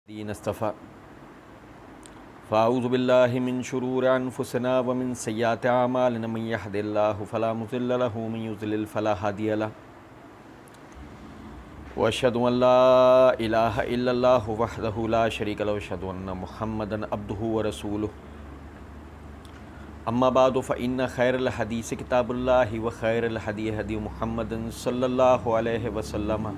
دین اصطفیٰ فاعوذ باللہ من شرور انفسنا ومن سیئات اعمالنا من یہد اللہ فلا مضل له ومن یضلل فلا ہادی له واشہد ان لا الہ الا اللہ وحدہ لا شریک له واشہد ان محمدا عبدہ ورسولہ اما بعد فإن خیر الحدیث کتاب اللہ وخیر الہدی ہدی محمد صلی اللہ علیہ وسلم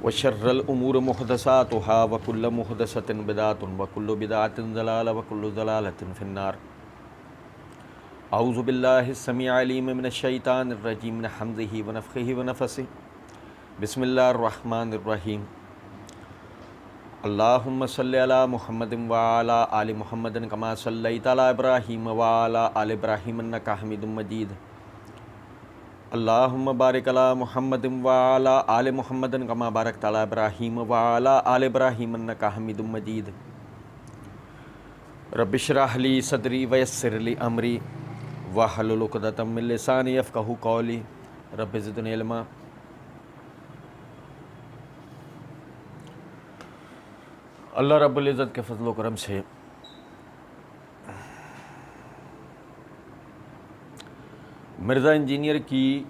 وشر الامور محدثاتها وكل محدثة بدعة وكل بدعة ضلالة وكل ضلالة في النار. اعوذ باللہ السمیع العلیم من الشیطان الرجیم من حمزہ ونفخہ ونفثہ. بسم اللہ الرحمن الرحیم. اللہم صلی علی محمد وعلی آل محمد کما صلیت علی ابراہیم وعلی آل ابراہیم انک حمید مجید. اللہم بارک علی محمد وعلی آل محمد کما بارکت علی ابراہیم وعلی آل ابراہیم انک حمید مجید. رب اشرح لی صدری ویسر لی امری واحلل عقدۃ من لسانی یفقہوا قولی. رب زدنی علما. اللہ رب العزت کے فضل و کرم سے مرزا انجینئر کی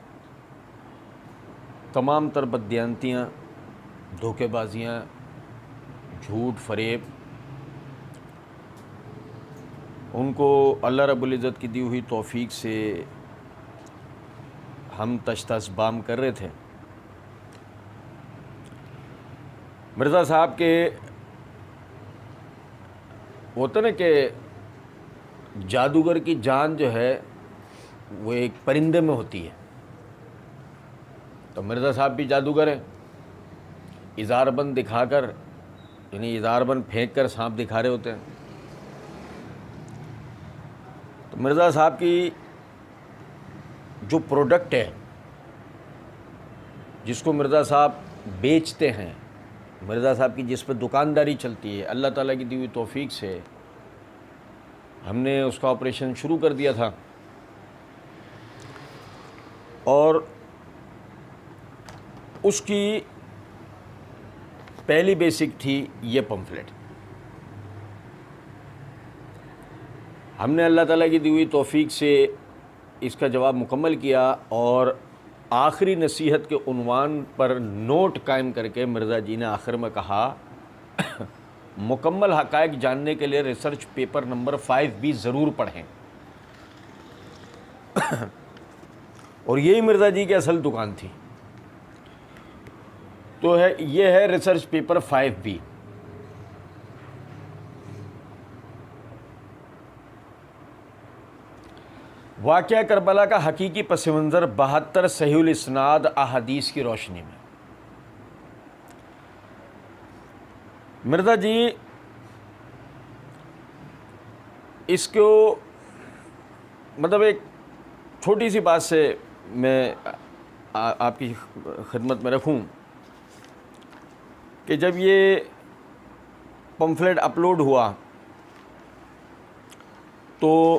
تمام تر بددیانتیاں، دھوکے بازیاں، جھوٹ فریب، ان کو اللہ رب العزت کی دی ہوئی توفیق سے ہم تشتسبام کر رہے تھے. مرزا صاحب کے ہوتا نا کہ جادوگر کی جان جو ہے وہ ایک پرندے میں ہوتی ہے. تو مرزا صاحب بھی جادوگر ہیں. اظہار بند دکھا کر، یعنی اظہار بند پھینک کر سانپ دکھا رہے ہوتے ہیں. تو مرزا صاحب کی جو پروڈکٹ ہے، جس کو مرزا صاحب بیچتے ہیں، مرزا صاحب کی جس پہ دکانداری چلتی ہے، اللہ تعالیٰ کی دی ہوئی توفیق سے ہم نے اس کا آپریشن شروع کر دیا تھا. اور اس کی پہلی بیسک تھی یہ پمفلٹ. ہم نے اللہ تعالیٰ کی دی ہوئی توفیق سے اس کا جواب مکمل کیا اور آخری نصیحت کے عنوان پر نوٹ قائم کر کے مرزا جی نے آخر میں کہا مکمل حقائق جاننے کے لیے ریسرچ پیپر نمبر 5 بھی ضرور پڑھیں. اور یہی مرزا جی کی اصل دکان تھی. تو یہ ہے ریسرچ پیپر 5 بھی. واقعہ کربلا کا حقیقی پس منظر 72 صحیح الاسناد احادیث کی روشنی میں. مرزا جی اس کو مطلب ایک چھوٹی سی بات سے میں آپ کی خدمت میں رکھوں کہ جب یہ پمفلٹ اپلوڈ ہوا تو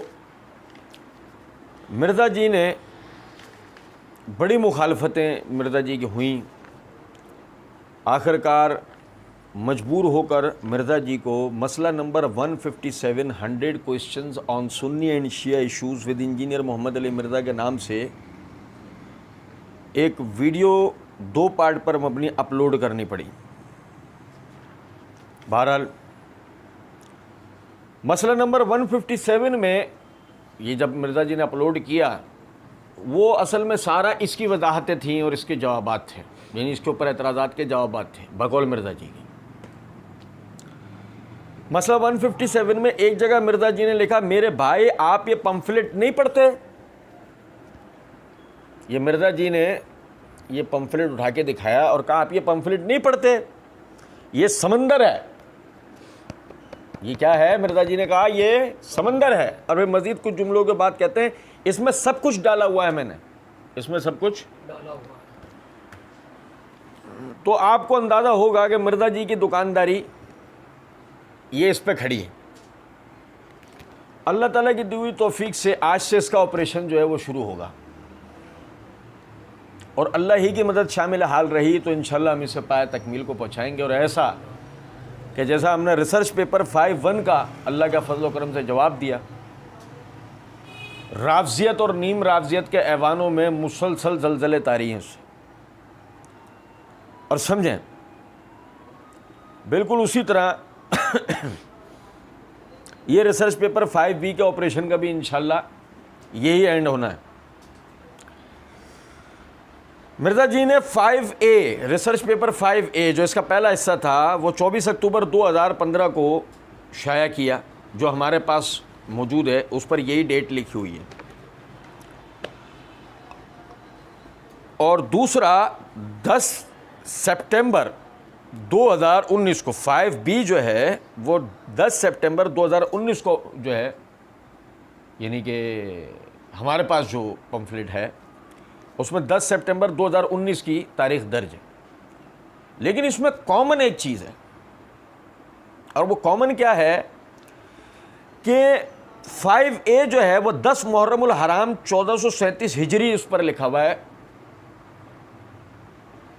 مرزا جی نے بڑی مخالفتیں مرزا جی کی ہوئیں. آخر کار مجبور ہو کر مرزا جی کو مسئلہ number 157 100 questions on Sunni and Shia issues with engineer Muhammad Ali Mirza کے نام سے ایک ویڈیو 2 پارٹ پر مبنی اپلوڈ کرنی پڑی. بہرحال مسئلہ نمبر 157 میں یہ جب مرزا جی نے اپلوڈ کیا، وہ اصل میں سارا اس کی وضاحتیں تھیں اور اس کے جوابات تھے، یعنی اس کے اوپر اعتراضات کے جوابات تھے بقول مرزا جی کی. مسئلہ 157 میں ایک جگہ مرزا جی نے لکھا میرے بھائی آپ یہ پمفلٹ نہیں پڑھتے. یہ مرزا جی نے یہ پمفلٹ اٹھا کے دکھایا اور کہا آپ یہ پمفلٹ نہیں پڑھتے، یہ سمندر ہے. یہ کیا ہے؟ مرزا جی نے کہا یہ سمندر ہے. اور پھر مزید کچھ جملوں کے بعد کہتے ہیں اس میں سب کچھ ڈالا ہوا ہے، میں نے اس میں سب کچھ ڈالا ہوا ہے. تو آپ کو اندازہ ہوگا کہ مرزا جی کی دکانداری یہ اس پہ کھڑی ہے. اللہ تعالیٰ کی دی ہوئی توفیق سے آج سے اس کا آپریشن جو ہے وہ شروع ہوگا. اور اللہ ہی کی مدد شامل حال رہی تو انشاءاللہ ہم اسے پائے تکمیل کو پہنچائیں گے، اور ایسا کہ جیسا ہم نے ریسرچ پیپر 5-1 کا اللہ کا فضل و کرم سے جواب دیا، رافضیت اور نیم رافضیت کے ایوانوں میں مسلسل زلزلے طاری ہیں اس سے، اور سمجھیں بالکل اسی طرح یہ ریسرچ پیپر 5B کے آپریشن کا بھی انشاءاللہ یہی اینڈ ہونا ہے۔ مرزا جی نے 5A ریسرچ پیپر 5A جو اس کا پہلا حصہ تھا وہ 24 اکتوبر 2015 کو شائع کیا، جو ہمارے پاس موجود ہے، اس پر یہی ڈیٹ لکھی ہوئی ہے، اور دوسرا 10 سپٹمبر 2019 کو 5B جو ہے وہ 10 سپٹمبر 2019 کو جو ہے، یعنی کہ ہمارے پاس جو پمفلٹ ہے اس میں 10 سپٹمبر 2019 کی تاریخ درج ہے، لیکن اس میں کامن ایک چیز ہے، اور وہ کامن کیا ہے کہ 5A جو ہے وہ 10 محرم الحرام 1437 ہجری اس پر لکھا ہوا ہے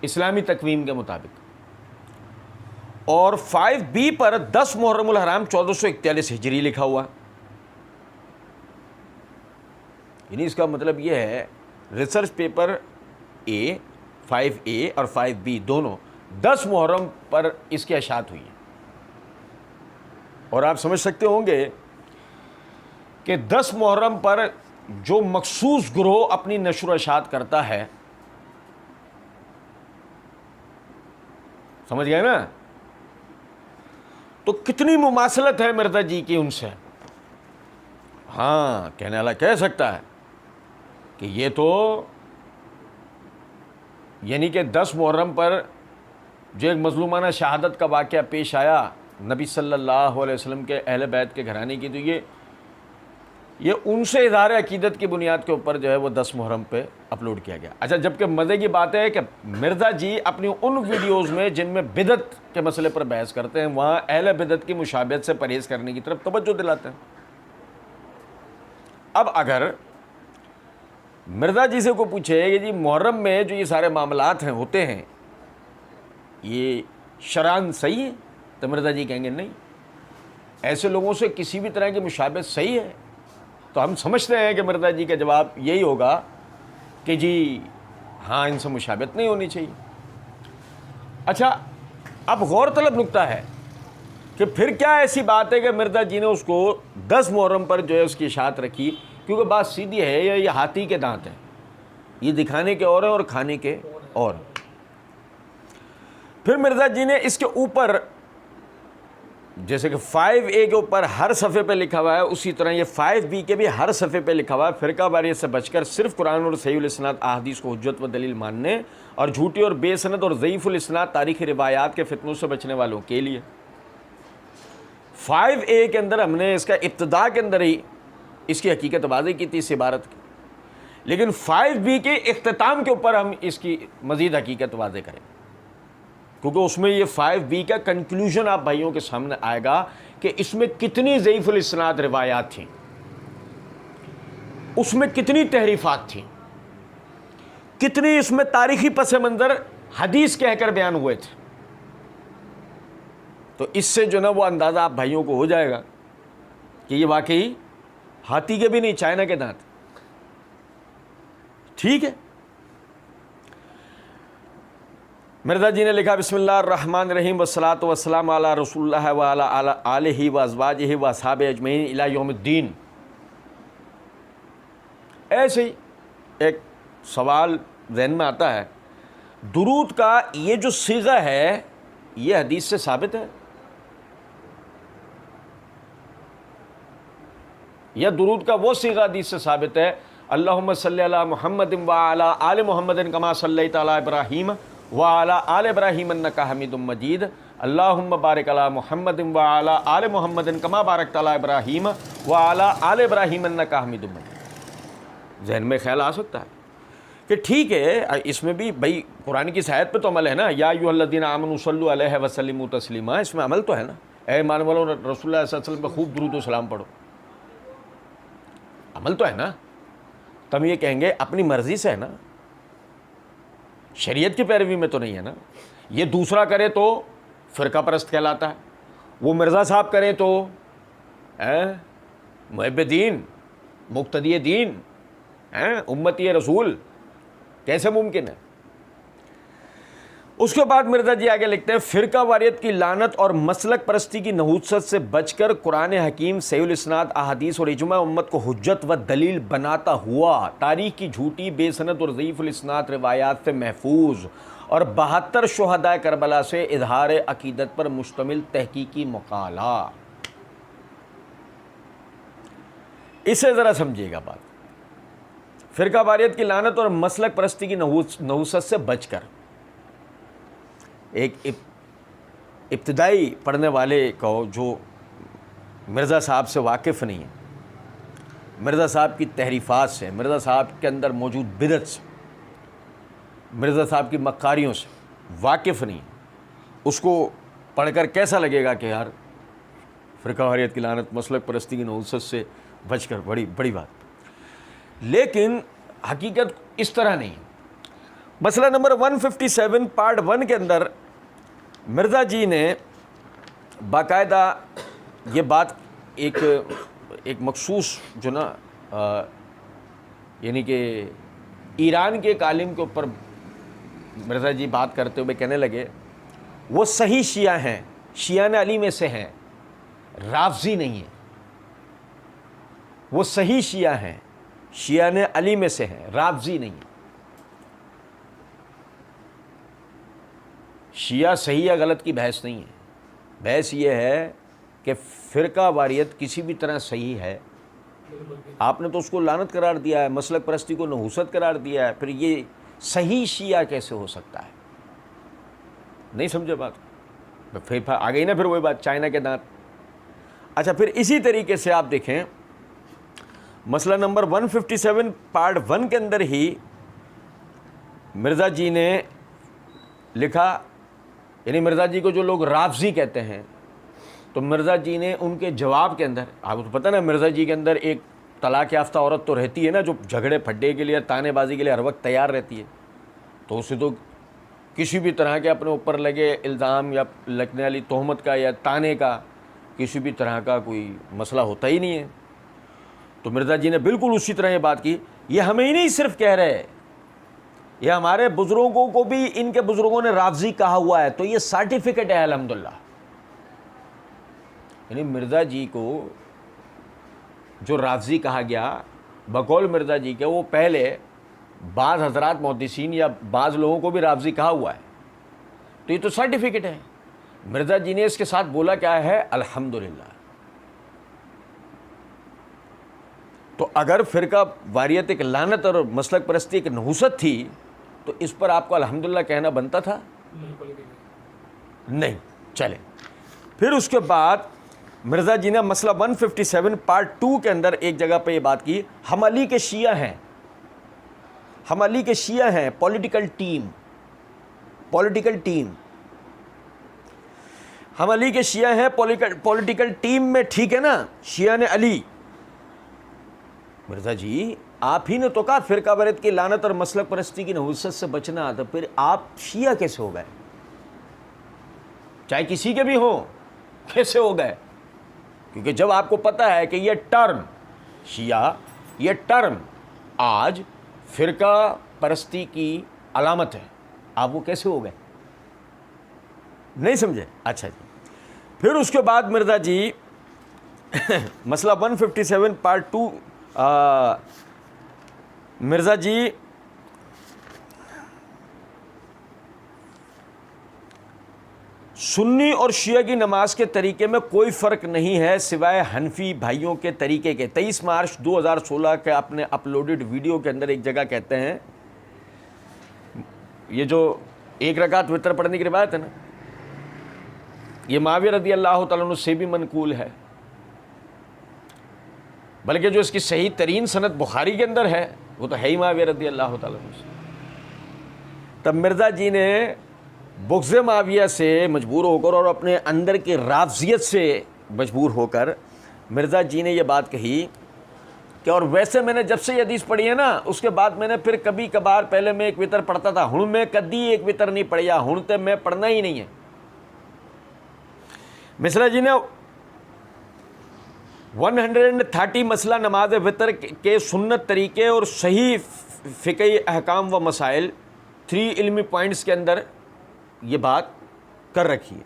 اسلامی تقویم کے مطابق، اور 5B پر 10 محرم الحرام 1441 ہجری لکھا ہوا، یعنی اس کا مطلب یہ ہے ریسرچ پیپر A 5A اور 5B دونوں 10 محرم پر اس کی اشاعت ہوئی ہے، اور آپ سمجھ سکتے ہوں گے کہ 10 محرم پر جو مخصوص گروہ اپنی نشر و اشاعت کرتا ہے، سمجھ گئے نا، تو کتنی مماثلت ہے مرزا جی کی ان سے۔ ہاں کہنے والا کہہ سکتا ہے کہ یہ تو یعنی کہ 10 محرم پر جو ایک مظلومانہ شہادت کا واقعہ پیش آیا نبی صلی اللہ علیہ وسلم کے اہل بیت کے گھرانے کی، تو یہ ان سے اظہار عقیدت کی بنیاد کے اوپر جو ہے وہ 10 محرم پہ اپلوڈ کیا گیا۔ اچھا، جبکہ مزے کی بات ہے کہ مرزا جی اپنی ان ویڈیوز میں جن میں بدعت کے مسئلے پر بحث کرتے ہیں، وہاں اہل بدعت کی مشابہت سے پرہیز کرنے کی طرف توجہ دلاتے ہیں۔ اب اگر مرزا جی سے کو پوچھے کہ جی محرم میں جو یہ سارے معاملات ہیں ہوتے ہیں یہ شرعاً صحیح ہے، تو مرزا جی کہیں گے نہیں، ایسے لوگوں سے کسی بھی طرح کی مشابہت صحیح ہے۔ تو ہم سمجھتے ہیں کہ مرزا جی کا جواب یہی ہوگا کہ جی ہاں ان سے مشابہت نہیں ہونی چاہیے۔ اچھا، اب غور طلب نکتہ ہے کہ پھر کیا ایسی بات ہے کہ مرزا جی نے اس کو 10 محرم پر جو ہے اس کی اشاعت رکھی، کیونکہ بات سیدھی ہے، یہ ہاتھی کے دانت ہیں، یہ دکھانے کے اور ہیں اور کھانے کے اور۔ پھر مرزا جی نے اس کے اوپر جیسے کہ 5A کے اوپر ہر صفحے پہ لکھا ہوا ہے، اسی طرح یہ 5B کے بھی ہر صفحے پہ لکھا ہوا ہے، فرقہ واریت سے بچ کر صرف قرآن اور صحیح الاسناد احادیث کو حجت و دلیل ماننے اور جھوٹی اور بے سند اور ضعیف الاسناد تاریخی روایات کے فتنوں سے بچنے والوں کے لیے۔ 5A کے اندر ہم نے اس کا ابتدا کے اندر ہی اس کی حقیقت واضح کی تھی اس عبارت کی، لیکن 5B کے اختتام کے اوپر ہم اس کی مزید حقیقت واضح کریں، کیونکہ اس میں یہ 5B کا کنکلوژن آپ بھائیوں کے سامنے آئے گا کہ اس میں کتنی ضعیف الاسناد روایات تھیں، اس میں کتنی تحریفات تھیں، کتنی اس میں تاریخی پس منظر حدیث کہہ کر بیان ہوئے تھے۔ تو اس سے جو نا وہ اندازہ آپ بھائیوں کو ہو جائے گا کہ یہ واقعی ہاتھی کے بھی نہیں، چائنا کے دانت۔ ٹھیک ہے، مرزا جی نے لکھا بسم اللہ الرحمن الرحیم والصلاۃ والسلام علی رسول اللہ وعلی آلہ وازواجہ واصحابہ اجمعین الی یوم الدین۔ ایسے ہی ایک سوال ذہن میں آتا ہے، درود کا یہ جو صیغہ ہے یہ حدیث سے ثابت ہے یا درود کا وہ صیغہ حدیث سے ثابت ہے؟ اللہم صلی علی محمد وعلی آل محمد کما صلیت علی ابراہیم وعلی آل ابراہیم انکا حمید مجید، اللہم بارک علی محمد وعلی آل محمد کما بارکت علی ابراہیم وعلی آل ابراہیم انکا حمید مجید۔ ذہن میں خیال آ سکتا ہے کہ ٹھیک ہے، اس میں بھی بھائی قرآن کی آیت پہ تو عمل ہے نا، یا ایھا الذین آمنوا صلوا علیہ وسلموا تسلیما، اس میں عمل تو ہے نا، اے ایمان والو رسول اللہ صلی اللہ علیہ وسلم پہ خوب درود و سلام پڑھو، عمل تو ہے نا۔ تم یہ کہیں گے اپنی مرضی سے ہے نا، شریعت کی پیروی میں تو نہیں ہے نا. یہ دوسرا کرے تو فرقہ پرست کہلاتا ہے, وہ مرزا صاحب کریں تو محب دین, مقتدی دین, امتی رسول. کیسے ممکن ہے؟ اس کے بعد مرزا جی آگے لکھتے ہیں فرقہ واریت کی لعنت اور مسلک پرستی کی نحوست سے بچ کر قرآن حکیم صحیح الاسناد احادیث اور اجماع امت کو حجت و دلیل بناتا ہوا تاریخ کی جھوٹی بے سند اور ضعیف الاسناد روایات سے محفوظ اور 72 شہداء کربلا سے اظہار عقیدت پر مشتمل تحقیقی مقالہ. اسے ذرا سمجھیے گا بات. فرقہ واریت کی لعنت اور مسلک پرستی کی نحوست سے بچ کر. ایک ابتدائی پڑھنے والے کو جو مرزا صاحب سے واقف نہیں ہے, مرزا صاحب کی تحریفات سے, مرزا صاحب کے اندر موجود بدعت سے, مرزا صاحب کی مکاریوں سے واقف نہیں, اس کو پڑھ کر کیسا لگے گا کہ یار فرقہ واریت کی لعنت مسلک پرستی کی نحوست سے بچ کر بڑی بات. لیکن حقیقت اس طرح نہیں. مسئلہ نمبر 157 پارٹ 1 کے اندر مرزا جی نے باقاعدہ یہ بات ایک مخصوص جو نا یعنی کہ ایران کے ایک عالم کے اوپر مرزا جی بات کرتے ہوئے کہنے لگے وہ صحیح شیعہ ہیں, شیعان علی میں سے ہیں, رافضی نہیں ہیں. وہ صحیح شیعہ ہیں, شیعان علی میں سے ہیں, رافضی نہیں ہیں. شیعہ صحیح یا غلط کی بحث نہیں ہے, بحث یہ ہے کہ فرقہ واریت کسی بھی طرح صحیح ہے. آپ نے تو اس کو لعنت قرار دیا ہے, مسلک پرستی کو نحوست قرار دیا ہے, پھر یہ صحیح شیعہ کیسے ہو سکتا ہے؟ نہیں سمجھے بات؟ پھر آ گئی نا پھر وہی بات, چائنا کے دانت. اچھا, پھر اسی طریقے سے آپ دیکھیں مسئلہ نمبر 157 پارٹ 1 کے اندر ہی مرزا جی نے لکھا, یعنی مرزا جی کو جو لوگ رافضی کہتے ہیں, تو مرزا جی نے ان کے جواب کے اندر, آپ کو پتہ نا مرزا جی کے اندر ایک طلاق یافتہ عورت تو رہتی ہے نا, جو جھگڑے پھڈے کے لیے, تانے بازی کے لیے ہر وقت تیار رہتی ہے, تو اسے تو کسی بھی طرح کے اپنے اوپر لگے الزام یا لگنے والی تہمت کا یا تانے کا کسی بھی طرح کا کوئی مسئلہ ہوتا ہی نہیں ہے. تو مرزا جی نے بالکل اسی طرح یہ بات کی. یہ ہمیں ہی نہیں صرف کہہ رہے, یہ ہمارے بزرگوں کو بھی ان کے بزرگوں نے رافضی کہا ہوا ہے, تو یہ سرٹیفکیٹ ہے الحمدللہ. یعنی مرزا جی کو جو رافضی کہا گیا بقول مرزا جی کے, وہ پہلے بعض حضرات محدثین یا بعض لوگوں کو بھی رافضی کہا ہوا ہے, تو یہ تو سرٹیفکیٹ ہے. مرزا جی نے اس کے ساتھ بولا کیا ہے؟ الحمدللہ. تو اگر فرقہ واریت ایک لعنت اور مسلک پرستی ایک نحوست تھی تو اس پر آپ کو الحمدللہ کہنا بنتا تھا؟ نہیں. چلے پھر اس کے بعد مرزا جی نے مسئلہ 157 پارٹ 2 کے اندر ایک جگہ پہ یہ بات کی, ہم علی کے شیعہ ہیں, ہم علی کے شیعہ ہیں, پولیٹیکل ٹیم, ہم علی کے شیعہ ہیں پولیٹیکل ٹیم میں, ٹھیک ہے نا, شیعہ نے علی. مرزا جی آپ ہی نے تو کہا فرقہ واریت کی لعنت اور مسلک پرستی کی نحوست سے بچنا, تو پھر آپ شیعہ کیسے ہو گئے؟ چاہے کسی کے بھی ہوں, کیسے ہو گئے؟ کیونکہ جب آپ کو پتہ ہے کہ یہ ٹرم شیعہ, یہ ٹرم آج فرقہ پرستی کی علامت ہے, آپ وہ کیسے ہو گئے؟ نہیں سمجھے؟ اچھا جی. پھر اس کے بعد مرزا جی مسئلہ 157 پارٹ 2 مرزا جی سنی اور شیعہ کی نماز کے طریقے میں کوئی فرق نہیں ہے سوائے حنفی بھائیوں کے طریقے کے. 23 مارچ 2016 کے اپنے اپلوڈڈ ویڈیو کے اندر ایک جگہ کہتے ہیں, یہ جو 1 رکعت وتر پڑھنے کی روایت ہے نا, یہ معاویہ رضی اللہ تعالیٰ عنہ سے بھی منقول ہے, بلکہ جو اس کی صحیح ترین سند بخاری کے اندر ہے وہ تو ہے ہی معاویہ رضی اللہ تعالیٰ عنہ سے. تب مرزا جی نے بغض معاویہ سے مجبور ہو کر اور اپنے اندر کی رافضیت سے مجبور ہو کر مرزا جی نے یہ بات کہی کہ اور ویسے میں نے جب سے یہ حدیث پڑھی ہے نا اس کے بعد میں نے پھر کبھی کبھار پہلے میں ایک وطر پڑھتا تھا, ہن میں کدی ایک وطر نہیں پڑھیا, ہن تے میں پڑھنا ہی نہیں ہے. مصرا جی نے 130 مسئلہ نماز وطر کے سنت طریقے اور صحیح فقہی احکام و مسائل 3 علمی پوائنٹس کے اندر یہ بات کر رکھی ہے.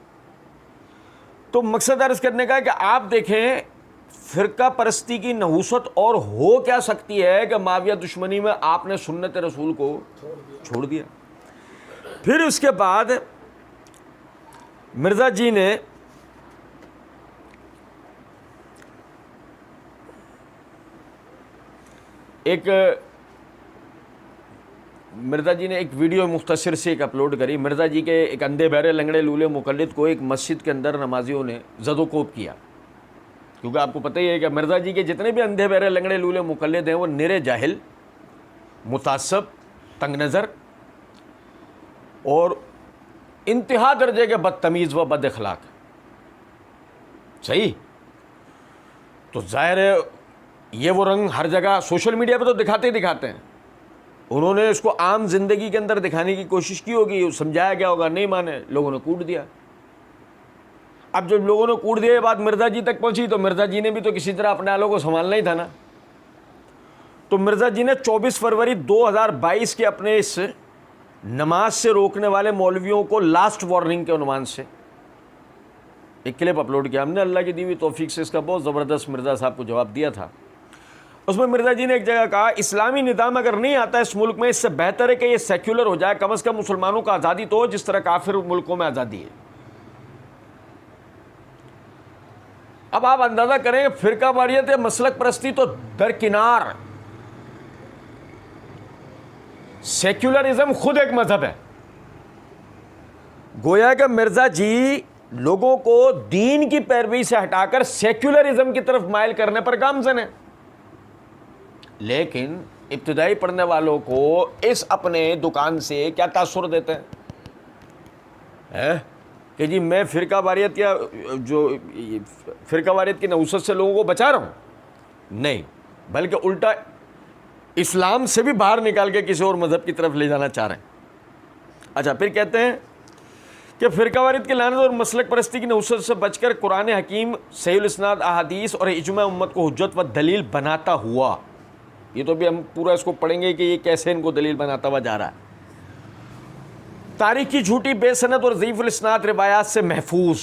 تو مقصد عرض کرنے کا ہے کہ آپ دیکھیں فرقہ پرستی کی نحوست اور ہو کیا سکتی ہے کہ معاویہ دشمنی میں آپ نے سنت رسول کو چھوڑ دیا. پھر اس کے بعد مرزا جی نے ایک ویڈیو مختصر سے ایک اپلوڈ کری. مرزا جی کے ایک اندھے بہرے لنگڑے لولے مقلد کو ایک مسجد کے اندر نمازیوں نے زد و کوب کیا, کیونکہ آپ کو پتہ ہی ہے کہ مرزا جی کے جتنے بھی اندھے بہرے لنگڑے لولے مقلد ہیں وہ نرے جاہل, متعصب, تنگ نظر اور انتہا درجے کے بدتمیز و بد اخلاق. صحیح, تو ظاہر ہے یہ وہ رنگ ہر جگہ سوشل میڈیا پہ تو دکھاتے ہیں. انہوں نے اس کو عام زندگی کے اندر دکھانے کی کوشش کی ہوگی, سمجھایا گیا ہوگا, نہیں مانے, لوگوں نے کوٹ دیا. اب جب لوگوں نے کوٹ دیا یہ بات مرزا جی تک پہنچی تو مرزا جی نے بھی تو کسی طرح اپنے آلوں کو سنبھالنا ہی تھا نا. تو مرزا جی نے 24 فروری 2022 کے اپنے اس نماز سے روکنے والے مولویوں کو لاسٹ وارننگ کے عنوان سے ایک کلپ اپلوڈ کیا. ہم نے اللہ کی دی ہوئی توفیق سے اس کا بہت زبردست مرزا صاحب کو جواب دیا تھا. اس میں مرزا جی نے ایک جگہ کہا اسلامی نظام اگر نہیں آتا اس ملک میں اس سے بہتر ہے کہ یہ سیکولر ہو جائے, کم از کم مسلمانوں کو آزادی تو ہو جس طرح کافر ملکوں میں آزادی ہے. اب آپ اندازہ کریں فرقہ واریت مسلک پرستی تو درکنار, سیکولرزم خود ایک مذہب ہے. گویا کہ مرزا جی لوگوں کو دین کی پیروی سے ہٹا کر سیکولرزم کی طرف مائل کرنے پر گامزن ہے. لیکن ابتدائی پڑھنے والوں کو اس اپنے دکان سے کیا تاثر دیتے ہیں کہ جی میں فرقہ واریت یا جو فرقہ واریت کی نحوست سے لوگوں کو بچا رہا ہوں, نہیں بلکہ الٹا اسلام سے بھی باہر نکال کے کسی اور مذہب کی طرف لے جانا چاہ رہے ہیں. اچھا, پھر کہتے ہیں کہ فرقہ واریت کی لعنت اور مسلک پرستی کی نحوست سے بچ کر قرآن حکیم صحیح الاسناد احادیث اور اجماع امت کو حجت و دلیل بناتا ہوا. یہ تو بھی ہم پورا اس کو پڑھیں گے کہ یہ کیسے ان کو دلیل بناتا ہوا جا رہا ہے. تاریخ کی جھوٹی بے سند اور ضعیف الاسناد روایات سے محفوظ.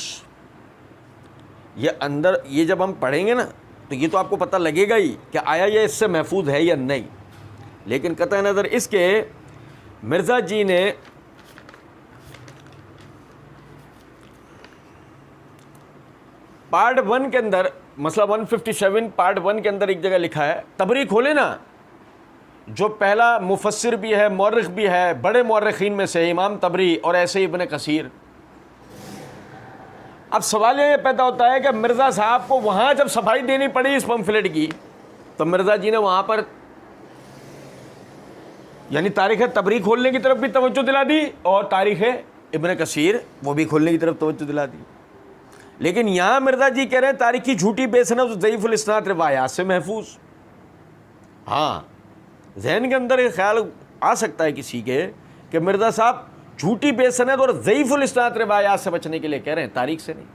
یہ اندر یہ جب ہم پڑھیں گے نا تو یہ تو آپ کو پتہ لگے گا ہی کہ آیا یہ اس سے محفوظ ہے یا نہیں. لیکن قطع نظر اس کے مرزا جی نے پارٹ 1 کے اندر مسئلہ 157 پارٹ 1 کے اندر ایک جگہ لکھا ہے, تبری کھولے نا, جو پہلا مفسر بھی ہے مورخ بھی ہے بڑے مورخین میں سے امام تبری اور ایسے ہی ابن کثیر. اب سوال یہ پیدا ہوتا ہے کہ مرزا صاحب کو وہاں جب صفائی دینی پڑی اس پمفلٹ کی تو مرزا جی نے وہاں پر یعنی تاریخ تبری کھولنے کی طرف بھی توجہ دلا دی اور تاریخ ابن کثیر وہ بھی کھولنے کی طرف توجہ دلا دی. لیکن یہاں مرزا جی کہہ رہے ہیں تاریخی جھوٹی بے سند ضعیف الاسناد روایات سے محفوظ. ہاں, ذہن کے اندر ایک خیال آ سکتا ہے کسی کے کہ مرزا صاحب جھوٹی بے سند اور ضعیف الاسناد روایات سے بچنے کے لیے کہہ رہے ہیں, تاریخ سے نہیں.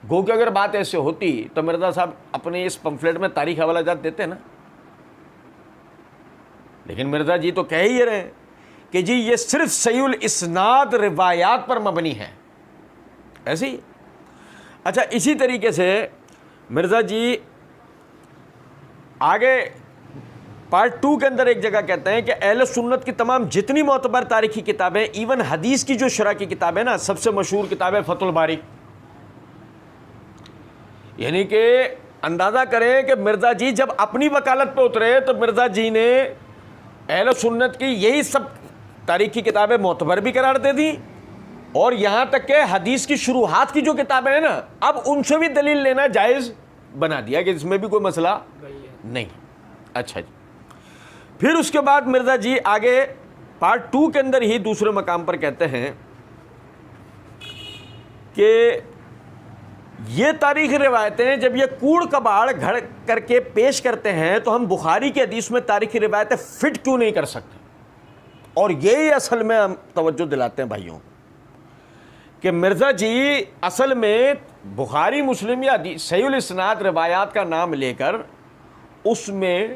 گو کہ اگر بات ایسے ہوتی تو مرزا صاحب اپنے اس پمفلیٹ میں تاریخ حوالہ جات دیتے نا. لیکن مرزا جی تو کہہ ہی رہے ہیں کہ جی یہ صرف صحیح الاسناد روایات پر مبنی ہے, ایسے ہی. اچھا, اسی طریقے سے مرزا جی آگے پارٹ 2 کے اندر ایک جگہ کہتے ہیں کہ اہل سنت کی تمام جتنی معتبر تاریخی کتابیں, ایون حدیث کی جو شرح کی کتابیں نا, سب سے مشہور کتاب ہے فتح الباری. یعنی کہ اندازہ کریں کہ مرزا جی جب اپنی وکالت پہ اترے تو مرزا جی نے اہل سنت کی یہی سب تاریخی کتابیں معتبر بھی قرار دے دی اور یہاں تک کہ حدیث کی شروحات کی جو کتابیں ہیں نا اب ان سے بھی دلیل لینا جائز بنا دیا کہ اس میں بھی کوئی مسئلہ نہیں. اچھا جی, پھر اس کے بعد مرزا جی آگے پارٹ 2 کے اندر ہی دوسرے مقام پر کہتے ہیں کہ یہ تاریخی روایتیں جب یہ کوڑ کباڑ گھڑ کر کے پیش کرتے ہیں تو ہم بخاری کی حدیث میں تاریخی روایتیں فٹ کیوں نہیں کر سکتے؟ اور یہی اصل میں ہم توجہ دلاتے ہیں بھائیوں کہ مرزا جی اصل میں بخاری مسلم یا صحیح الاسناد روایات کا نام لے کر اس میں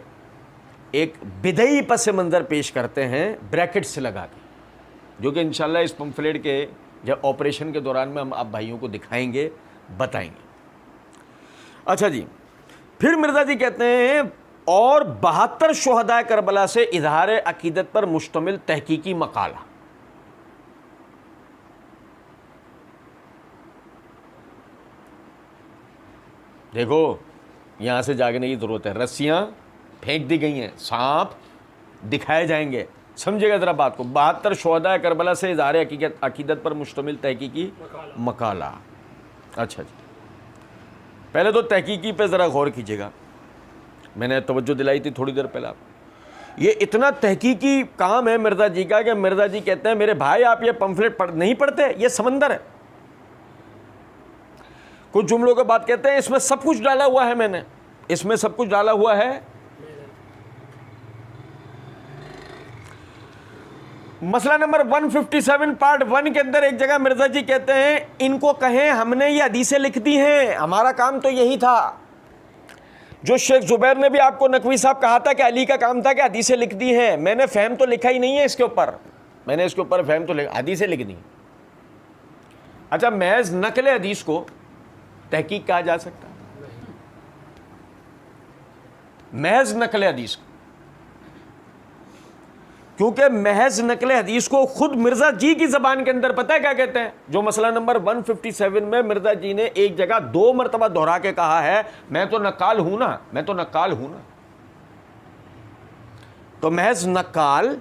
ایک بدعی پس منظر پیش کرتے ہیں بریکٹ سے لگا کے، جو کہ انشاءاللہ اس پمفلیٹ کے جب آپریشن کے دوران میں ہم آپ بھائیوں کو دکھائیں گے، بتائیں گے۔ اچھا جی، پھر مرزا جی کہتے ہیں اور 72 شہداء کربلا سے اظہار عقیدت پر مشتمل تحقیقی مقالہ۔ دیکھو یہاں سے جاگنے کی ضرورت ہے، رسیاں پھینک دی گئی ہیں، سانپ دکھائے جائیں گے، سمجھے گا ذرا بات کو۔ 72 شہداء کربلا سے اظہار عقیدت پر مشتمل تحقیقی مقالہ۔ اچھا جی، پہلے تو تحقیقی پہ ذرا غور کیجیے گا، میں نے توجہ دلائی تھی تھوڑی دیر پہلے آپ۔ یہ اتنا تحقیقی کام ہے مرزا جی کا کہ مرزا جی کہتے ہیں میرے بھائی آپ یہ پمفلٹ نہیں پڑھتے، یہ سمندر ہے۔ کچھ جملوں کے بعد کہتے ہیں اس میں سب کچھ ڈالا ہوا ہے، میں نے اس میں سب کچھ ڈالا ہوا ہے۔ مسئلہ نمبر 157 پارٹ 1 کے اندر ایک جگہ مرزا جی کہتے ہیں ان کو کہیں ہم نے یہ حدیثیں لکھ دی ہیں، ہمارا کام تو یہی تھا۔ جو شیخ زبیر نے بھی آپ کو نقوی صاحب کہا تھا کہ علی کا کام تھا کہ حدیثیں لکھ دی ہیں، میں نے فہم تو لکھا ہی نہیں ہے اس کے اوپر، میں نے اس کے اوپر فہم تو حدیثیں لکھ دی۔ اچھا، محض نقل حدیث کو تحقیق کہا جا سکتا ہے؟ محض نقل حدیث کو، کیونکہ محض نقل حدیث کو خود مرزا جی کی زبان کے اندر پتہ ہے کیا کہتے ہیں؟ جو مسئلہ نمبر 157 میں مرزا جی نے ایک جگہ 2 مرتبہ دہرا کے کہا ہے میں تو نقال ہوں نا، میں تو نقال ہوں نا۔ تو محض نقال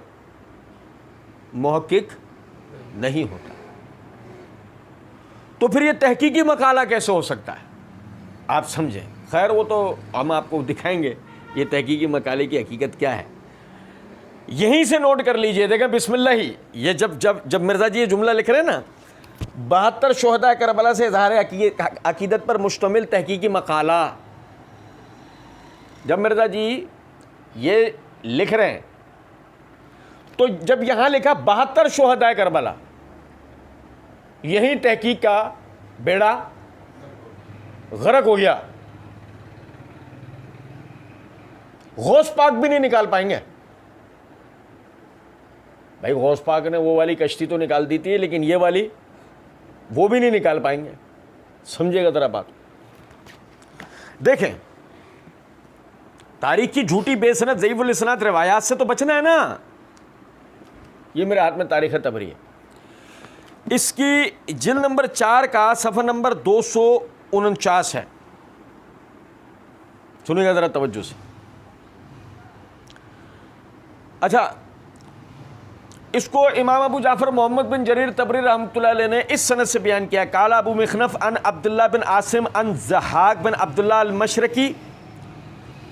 محقق نہیں ہوتا، تو پھر یہ تحقیقی مقالہ کیسے ہو سکتا ہے؟ آپ سمجھیں، خیر وہ تو ہم آپ کو دکھائیں گے یہ تحقیقی مقالے کی حقیقت کیا ہے۔ یہیں سے نوٹ کر لیجئے، دیکھیں بسم اللہ ہی، یہ جب مرزا جی یہ جملہ لکھ رہے ہیں نا 72 شہداء کربلا سے اظہار عقیدت پر مشتمل تحقیقی مقالہ، جب مرزا جی یہ لکھ رہے ہیں تو جب یہاں لکھا 72 شہداء کربلا، یہی تحقیق کا بیڑا غرق ہو گیا، غوث پاک بھی نہیں نکال پائیں گے۔ بھائی غوث پاک نے وہ والی کشتی تو نکال دی تھی، لیکن یہ والی وہ بھی نہیں نکال پائیں گے، سمجھے گا ذرا بات۔ دیکھیں تاریخ کی جھوٹی بے سند ضعیف الاسناد روایات سے تو بچنا ہے نا۔ یہ میرے ہاتھ میں تاریخ تبری ہے، اس کی جلد نمبر 4 کا صفحہ نمبر 249 ہے، سنیں گا ذرا توجہ سے۔ اچھا، اس کو امام ابو جعفر محمد بن جریر طبری رحمۃ اللہ علیہ نے اس سند سے بیان کیا، قال ابو مخنف عن عبداللہ بن عاصم عن ضحاک بن عبداللہ المشرقی۔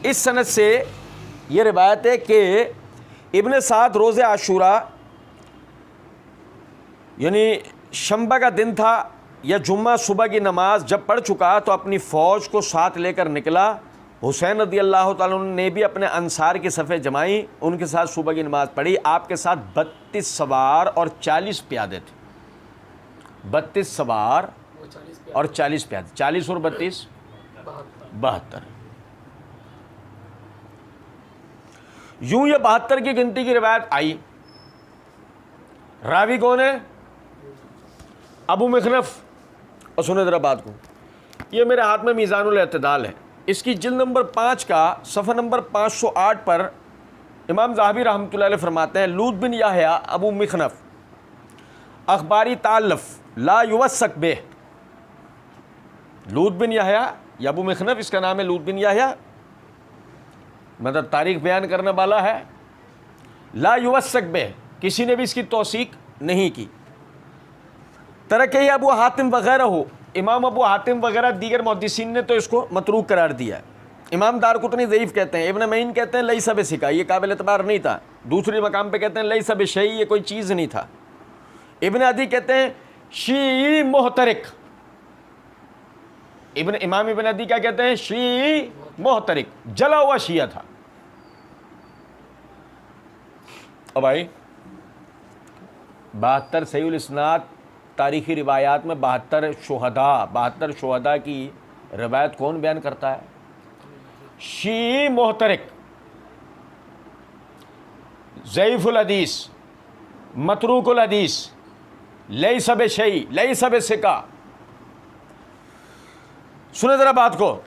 اس سند سے یہ روایت ہے کہ ابن سعد روز عاشوراء یعنی شنبہ کا دن تھا یا جمعہ صبح کی نماز جب پڑھ چکا تو اپنی فوج کو ساتھ لے کر نکلا۔ حسین رضی اللہ تعالیٰ عنہ نے بھی اپنے انصار کی صفیں جمائیں، ان کے ساتھ صبح کی نماز پڑھی۔ آپ کے ساتھ 32 سوار اور 40 پیادے تھے، 32 سوار اور 40 پیادے، 40 اور 32 72۔ یوں یہ 72 کی گنتی کی روایت آئی۔ راوی کون ہے؟ ابو مخنف۔ اور سنیں ذرا بات کو، یہ میرے ہاتھ میں میزان الاعتدال ہے، اس کی جلد نمبر 5 کا صفحہ نمبر 508 پر امام ذہبی رحمۃ اللہ علیہ فرماتے ہیں لوط بن یحییٰ ابو مخنف اخباری تعلف لا یوثق بہ۔ لوط بن یحییٰ یا ابو مخنف، اس کا نام ہے لوط بن یحییٰ، مطلب تاریخ بیان کرنے والا ہے، لا یوثق بہ، کسی نے بھی اس کی توثیق نہیں کی۔ ترکہ ابو حاتم وغیرہ ہو، امام ابو حاتم وغیرہ دیگر محدثین نے تو اس کو متروک قرار دیا ہے۔ امام دارقطنی ضعیف کہتے ہیں، ابن معین کہتے ہیں لیس بثقہ، یہ قابل اعتبار نہیں تھا۔ دوسری مقام پہ کہتے ہیں لیس بشیء، یہ کوئی چیز نہیں تھا۔ ابن عدی کہتے ہیں شیعی محترق، امام ابن عدی کیا کہتے ہیں؟ شیعی محترق، جلا ہوا شیعہ تھا۔ اب بھائی 72 صحیح الاسناد تاریخی روایات میں 72 شہداء کی روایت کون بیان کرتا ہے؟ شیعی محترق، ضعیف الحدیث، متروک الحدیث، لیس بشیء، لیس بثقہ۔ سنیں ذرا بات کو،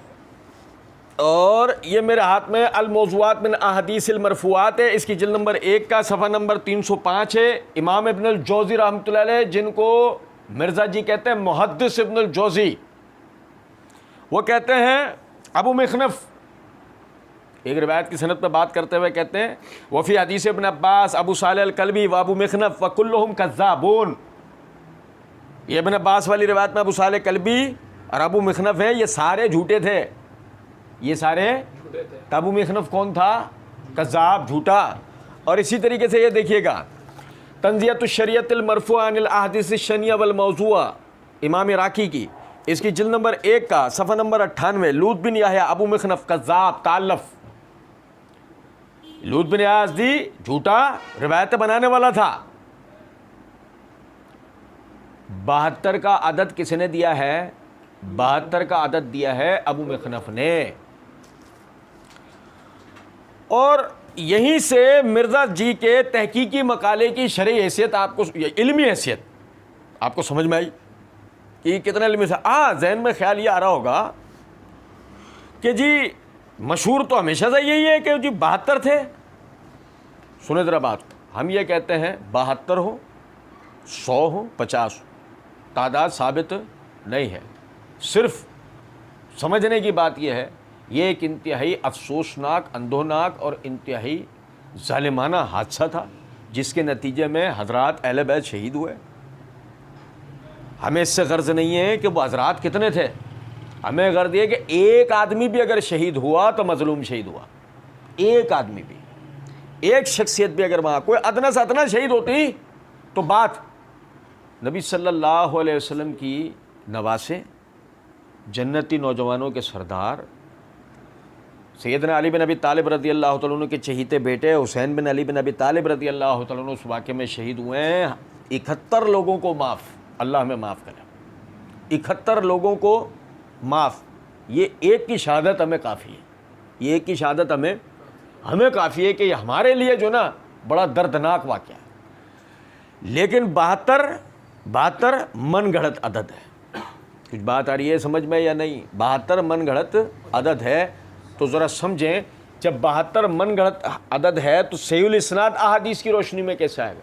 اور یہ میرے ہاتھ میں الموضوعات من احادیث المرفوعات ہے، اس کی جلد نمبر 1 کا صفحہ نمبر 305 ہے۔ امام ابن الجوزی رحمۃ اللہ علیہ، جن کو مرزا جی کہتے ہیں محدث ابن الجوزی، وہ کہتے ہیں ابو مخنف ایک روایت کی سند پہ بات کرتے ہوئے کہتے ہیں وفی حدیث ابن عباس ابو صالح الکلبی و ابو مخنف وکلہم کذابون۔ یہ ابن عباس والی روایت میں ابو صالح کلبی اور ابو مخنف ہیں، یہ سارے جھوٹے تھے، یہ سارے۔ ابو مخنف کون تھا؟ کذاب، جھوٹا۔ اور اسی طریقے سے یہ دیکھیے گا تنزیۃ الشریعۃ المرفوعہ عن الاحادیث الشنیہ والموضوعہ، امام عراقی کی، اس کی جلد نمبر 1 کا صفحہ نمبر 98۔ لوط بن یحییٰ ابو مخنف کذاب تالف، لوط بن یحییٰ ازدی جھوٹا روایت بنانے والا تھا۔ 72 کا عدد کس نے دیا ہے؟ 72 کا عدد دیا ہے ابو مخنف نے۔ اور یہیں سے مرزا جی کے تحقیقی مقالے کی شرعی حیثیت، آپ کو علمی حیثیت آپ کو سمجھ میں آئی کہ کتنا علمی سے۔ ذہن میں خیال یہ آ رہا ہوگا کہ جی مشہور تو ہمیشہ سے یہی ہے کہ جی 72 تھے۔ سنیں ذرا بات، ہم یہ کہتے ہیں 72 ہو، 100 ہو، 50 ہو، تعداد ثابت نہیں ہے، صرف سمجھنے کی بات یہ ہے یہ ایک انتہائی افسوسناک، اندھوناک اور انتہائی ظالمانہ حادثہ تھا جس کے نتیجے میں حضرات اہل بیت شہید ہوئے۔ ہمیں اس سے غرض نہیں ہے کہ وہ حضرات کتنے تھے، ہمیں غرض یہ کہ ایک آدمی بھی اگر شہید ہوا تو مظلوم شہید ہوا، ایک آدمی بھی، ایک شخصیت بھی اگر وہاں کوئی ادنا سے ادنا شہید ہوتی تو بات۔ نبی صلی اللہ علیہ وسلم کی نواسے، جنتی نوجوانوں کے سردار سیدنا علی بن ابی طالب رضی اللہ تعالیٰ عنہ کے چہیتے بیٹے حسین بن علی بن ابی طالب رضی اللہ تعالیٰ عنہ اس واقعے میں شہید ہوئے ہیں۔ 71 لوگوں کو معاف، اللہ ہمیں معاف کرے، 71 لوگوں کو معاف۔ یہ ایک کی شہادت ہمیں کافی ہے، یہ ایک کی شہادت ہمیں کافی ہے کہ یہ ہمارے لیے جو نا بڑا دردناک واقعہ ہے۔ لیکن 72 من گھڑت عدد ہے۔ کچھ بات آ رہی ہے سمجھ میں یا نہیں؟ 72 من گھڑت عدد ہے، تو ذرا سمجھیں جب 72 من گھڑت عدد ہے تو صحیح الاسناد احادیث کی روشنی میں کیسے آئے گا؟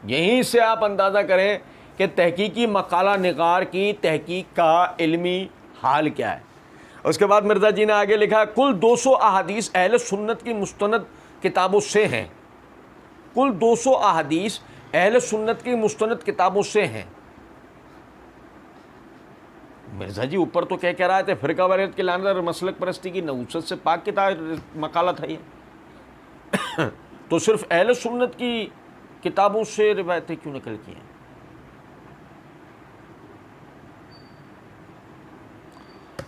یہیں سے آپ اندازہ کریں کہ تحقیقی مقالہ نگار کی تحقیق کا علمی حال کیا ہے۔ اس کے بعد مرزا جی نے آگے لکھا کل 200 احادیث اہل سنت کی مستند کتابوں سے ہیں، کل 200 احادیث اہل سنت کی مستند کتابوں سے ہیں۔ مرزا جی اوپر تو کہہ رہے تھے فرقہ واریت کی لعنت اور مسلک پرستی کی نحوست سے پاک کتاب مقالہ تھا یہ، تو صرف اہل سنت کی کتابوں سے روایتیں کیوں نقل کی ہیں؟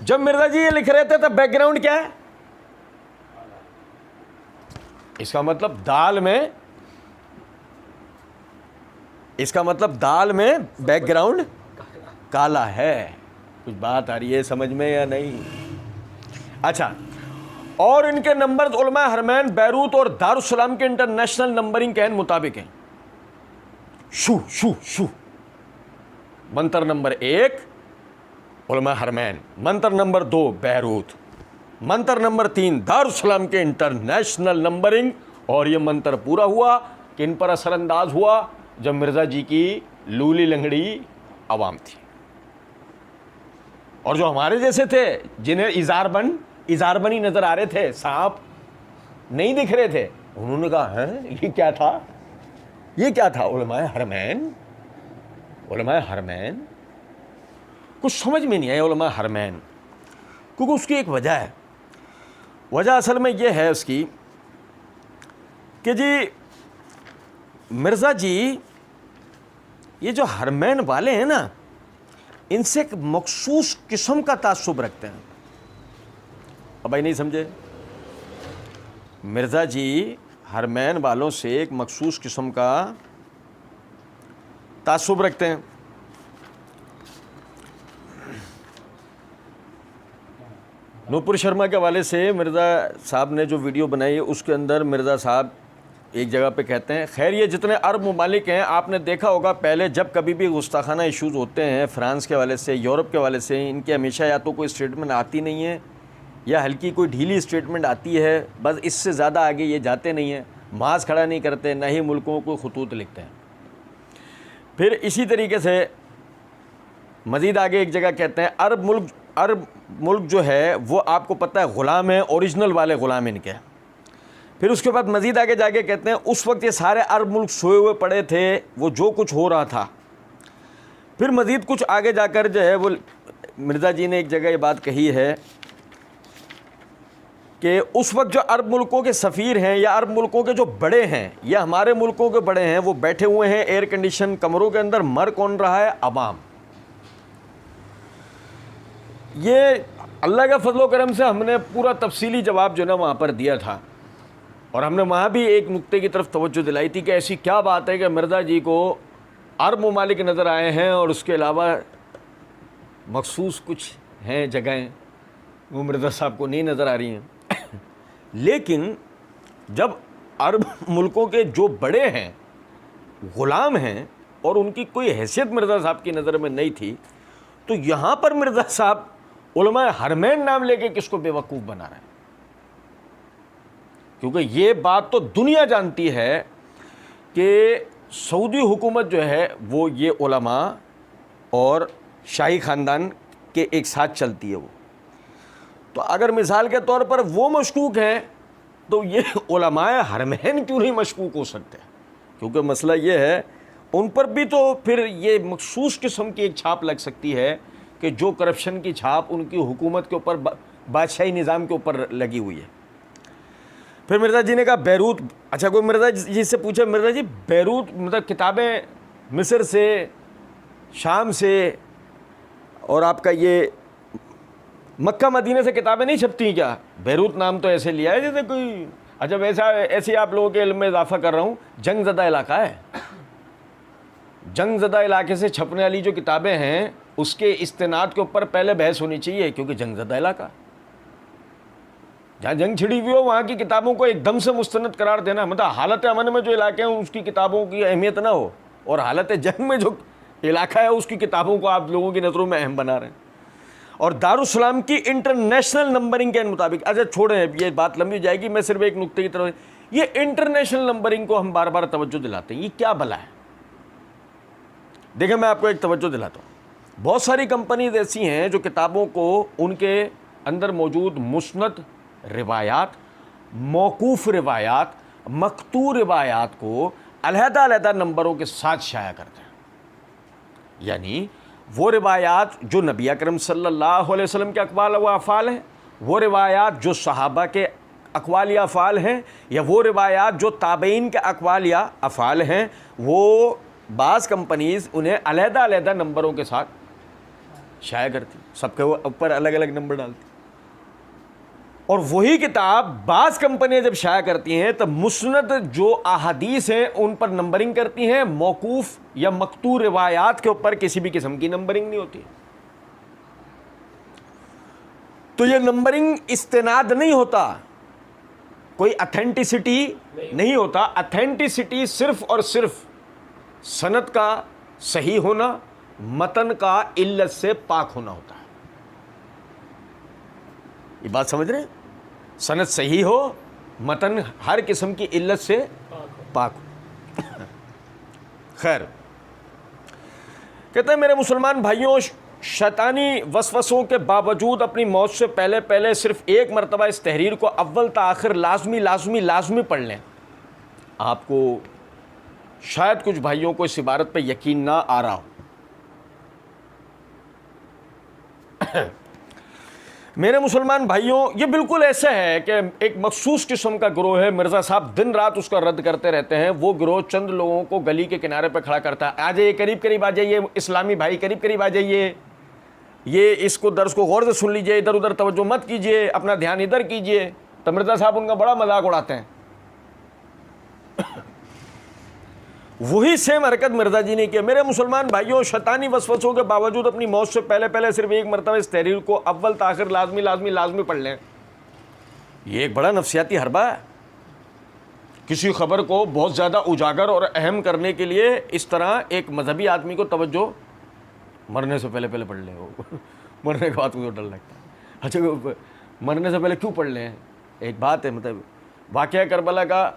جب مرزا جی یہ لکھ رہے تھے تو بیک گراؤنڈ کیا ہے؟ اس کا مطلب دال میں بیک گراؤنڈ کالا ہے۔ کچھ بات آ رہی ہے سمجھ میں یا نہیں؟ اچھا، اور ان کے نمبرز علماء حرمین بیروت اور دارالسلام کے انٹرنیشنل نمبرنگ کے مطابق ہیں۔ شو منتر نمبر 1 علماء حرمین، منتر نمبر 2 بیروت، منتر نمبر 3 دارالسلام کے انٹرنیشنل نمبرنگ۔ اور یہ منتر پورا ہوا کہ ان پر اثر انداز ہوا جب مرزا جی کی لولی لنگڑی عوام تھی، اور جو ہمارے جیسے تھے جنہیں اظہار بنی نظر آ رہے تھے، سانپ نہیں دکھ رہے تھے، انہوں نے کہا ہے یہ کیا تھا؟ علماء حرمین کچھ سمجھ میں نہیں آئے علماء حرمین، کیونکہ اس کی ایک وجہ ہے۔ وجہ اصل میں یہ ہے اس کی کہ جی مرزا جی یہ جو حرمین والے ہیں نا، ان سے ایک مخصوص قسم کا تعصب رکھتے ہیں. اب بھائی نہیں سمجھے؟ مرزا جی حرمین والوں سے ایک مخصوص قسم کا تعصب رکھتے ہیں. نوپور شرما کے حوالے سے مرزا صاحب نے جو ویڈیو بنائی ہے اس کے اندر مرزا صاحب ایک جگہ پہ کہتے ہیں خیر یہ جتنے عرب ممالک ہیں آپ نے دیکھا ہوگا پہلے جب کبھی بھی گستاخانہ ایشوز ہوتے ہیں فرانس کے حوالے سے یورپ کے حوالے سے ان کے ہمیشہ یا تو کوئی اسٹیٹمنٹ آتی نہیں ہے یا ہلکی کوئی ڈھیلی اسٹیٹمنٹ آتی ہے, بس اس سے زیادہ آگے یہ جاتے نہیں ہیں, محاذ کھڑا نہیں کرتے, نہ ہی ملکوں کو خطوط لکھتے ہیں. پھر اسی طریقے سے مزید آگے ایک جگہ کہتے ہیں عرب ملک جو ہے وہ آپ کو پتہ ہے غلام ہیں, اوریجنل والے غلام ان کے. پھر اس کے بعد مزید آگے جا کے کہتے ہیں اس وقت یہ سارے عرب ملک سوئے ہوئے پڑے تھے, وہ جو کچھ ہو رہا تھا. پھر مزید کچھ آگے جا کر جو ہے وہ مرزا جی نے ایک جگہ یہ بات کہی ہے کہ اس وقت جو عرب ملکوں کے سفیر ہیں یا عرب ملکوں کے جو بڑے ہیں یا ہمارے ملکوں کے بڑے ہیں وہ بیٹھے ہوئے ہیں ایئر کنڈیشن کمروں کے اندر, مر کون رہا ہے؟ عوام. یہ اللہ کا فضل و کرم سے ہم نے پورا تفصیلی جواب جو نا وہاں پر دیا تھا, اور ہم نے وہاں بھی ایک نقطے کی طرف توجہ دلائی تھی کہ ایسی کیا بات ہے کہ مرزا جی کو عرب ممالک نظر آئے ہیں اور اس کے علاوہ مخصوص کچھ ہیں جگہیں وہ مرزا صاحب کو نہیں نظر آ رہی ہیں. لیکن جب عرب ملکوں کے جو بڑے ہیں غلام ہیں اور ان کی کوئی حیثیت مرزا صاحب کی نظر میں نہیں تھی, تو یہاں پر مرزا صاحب علماء حرمین نام لے کے کس کو بے وقوف بنا رہے ہیں؟ کیونکہ یہ بات تو دنیا جانتی ہے کہ سعودی حکومت جو ہے وہ یہ علماء اور شاہی خاندان کے ایک ساتھ چلتی ہے. وہ تو اگر مثال کے طور پر وہ مشکوک ہیں تو یہ علماء حرمین کیوں نہیں مشکوک ہو سکتے؟ کیونکہ مسئلہ یہ ہے ان پر بھی تو پھر یہ مخصوص قسم کی ایک چھاپ لگ سکتی ہے کہ جو کرپشن کی چھاپ ان کی حکومت کے اوپر, بادشاہی نظام کے اوپر لگی ہوئی ہے. پھر مرزا جی نے کہا بیروت. اچھا کوئی مرزا جی سے پوچھے مرزا جی بیروت مطلب کتابیں مصر سے, شام سے, اور آپ کا یہ مکہ مدینہ سے کتابیں نہیں چھپتی کیا؟ بیروت نام تو ایسے لیا ہے جیسے کوئی, اچھا ویسا ایسے آپ لوگوں کے علم میں اضافہ کر رہا ہوں, جنگ زدہ علاقہ ہے. جنگ زدہ علاقے سے چھپنے والی جو کتابیں ہیں اس کے استناد کے اوپر پہلے بحث ہونی چاہیے, کیونکہ جنگ زدہ علاقہ جہاں جنگ چھڑی ہوئی ہو وہاں کی کتابوں کو ایک دم سے مستند قرار دینا, مطلب حالت امن میں جو علاقے ہیں اس کی کتابوں کی اہمیت نہ ہو, اور حالت جنگ میں جو علاقہ ہے اس کی کتابوں کو آپ لوگوں کی نظروں میں اہم بنا رہے ہیں. اور دارالسلام کی انٹرنیشنل نمبرنگ کے مطابق, اچھا چھوڑیں یہ بات لمبی جائے گی, میں صرف ایک نقطے کی طرف, یہ انٹرنیشنل نمبرنگ کو ہم بار بار توجہ دلاتے ہیں, یہ کیا بلا ہے؟ دیکھیں میں آپ کو ایک توجہ دلاتا ہوں. بہت ساری کمپنیز ایسی ہیں جو کتابوں کو ان کے اندر موجود مسند روایات, موقوف روایات, مقطوع روایات کو علیحدہ علیحدہ نمبروں کے ساتھ شائع کرتے ہیں. یعنی وہ روایات جو نبی اکرم صلی اللہ علیہ وسلم کے اقوال و افعال ہیں, وہ روایات جو صحابہ کے اقوال یا افعال ہیں, یا وہ روایات جو تابعین کے اقوال یا افعال ہیں, وہ بعض کمپنیز انہیں علیحدہ علیحدہ نمبروں کے ساتھ شائع کرتی, سب کے اوپر الگ الگ نمبر ڈالتی. اور وہی کتاب بعض کمپنیاں جب شائع کرتی ہیں تب مسند جو احادیث ہیں ان پر نمبرنگ کرتی ہیں, موقوف یا مقطوع روایات کے اوپر کسی بھی قسم کی نمبرنگ نہیں ہوتی. تو یہ نمبرنگ استناد نہیں ہوتا, کوئی اتھینٹسٹی نہیں ہوتا. اتھینٹسٹی صرف اور صرف سند کا صحیح ہونا, متن کا علت سے پاک ہونا ہوتا ہے. یہ بات سمجھ رہے ہیں؟ سند صحیح ہو, متن ہر قسم کی علت سے پاک ہو. خیر, کہتے ہیں میرے مسلمان بھائیوں, شیطانی وسوسوں کے باوجود اپنی موت سے پہلے پہلے صرف ایک مرتبہ اس تحریر کو اول تا آخر لازمی پڑھ لیں. آپ کو شاید کچھ بھائیوں کو اس عبارت پہ یقین نہ آ رہا ہو. میرے مسلمان بھائیوں, یہ بالکل ایسا ہے کہ ایک مخصوص قسم کا گروہ ہے, مرزا صاحب دن رات اس کا رد کرتے رہتے ہیں. وہ گروہ چند لوگوں کو گلی کے کنارے پہ کھڑا کرتا ہے, آ جائیے قریب قریب آ جائیے, اسلامی بھائی قریب قریب آ جائیے, یہ اس کو درس کو غور سے سن لیجئے, ادھر ادھر توجہ مت کیجئے, اپنا دھیان ادھر کیجئے. تو مرزا صاحب ان کا بڑا مذاق اڑاتے ہیں. وہی سیم حرکت مرزا جی نے کیا. میرے مسلمان بھائیوں, شیطانی وسوسوں کے باوجود اپنی موت سے پہلے پہلے صرف ایک مرتبہ اس تحریر کو اول تاخیر لازمی لازمی لازمی پڑھ لیں. یہ ایک بڑا نفسیاتی حربہ ہے. کسی خبر کو بہت زیادہ اجاگر اور اہم کرنے کے لیے اس طرح ایک مذہبی آدمی کو توجہ, مرنے سے پہلے پہلے پڑھ لیں. مرنے کے بعد مجھے ڈر لگتا ہے. اچھا مرنے سے پہلے کیوں پڑھ لیں؟ ایک بات ہے, مطلب واقعہ کربلا کا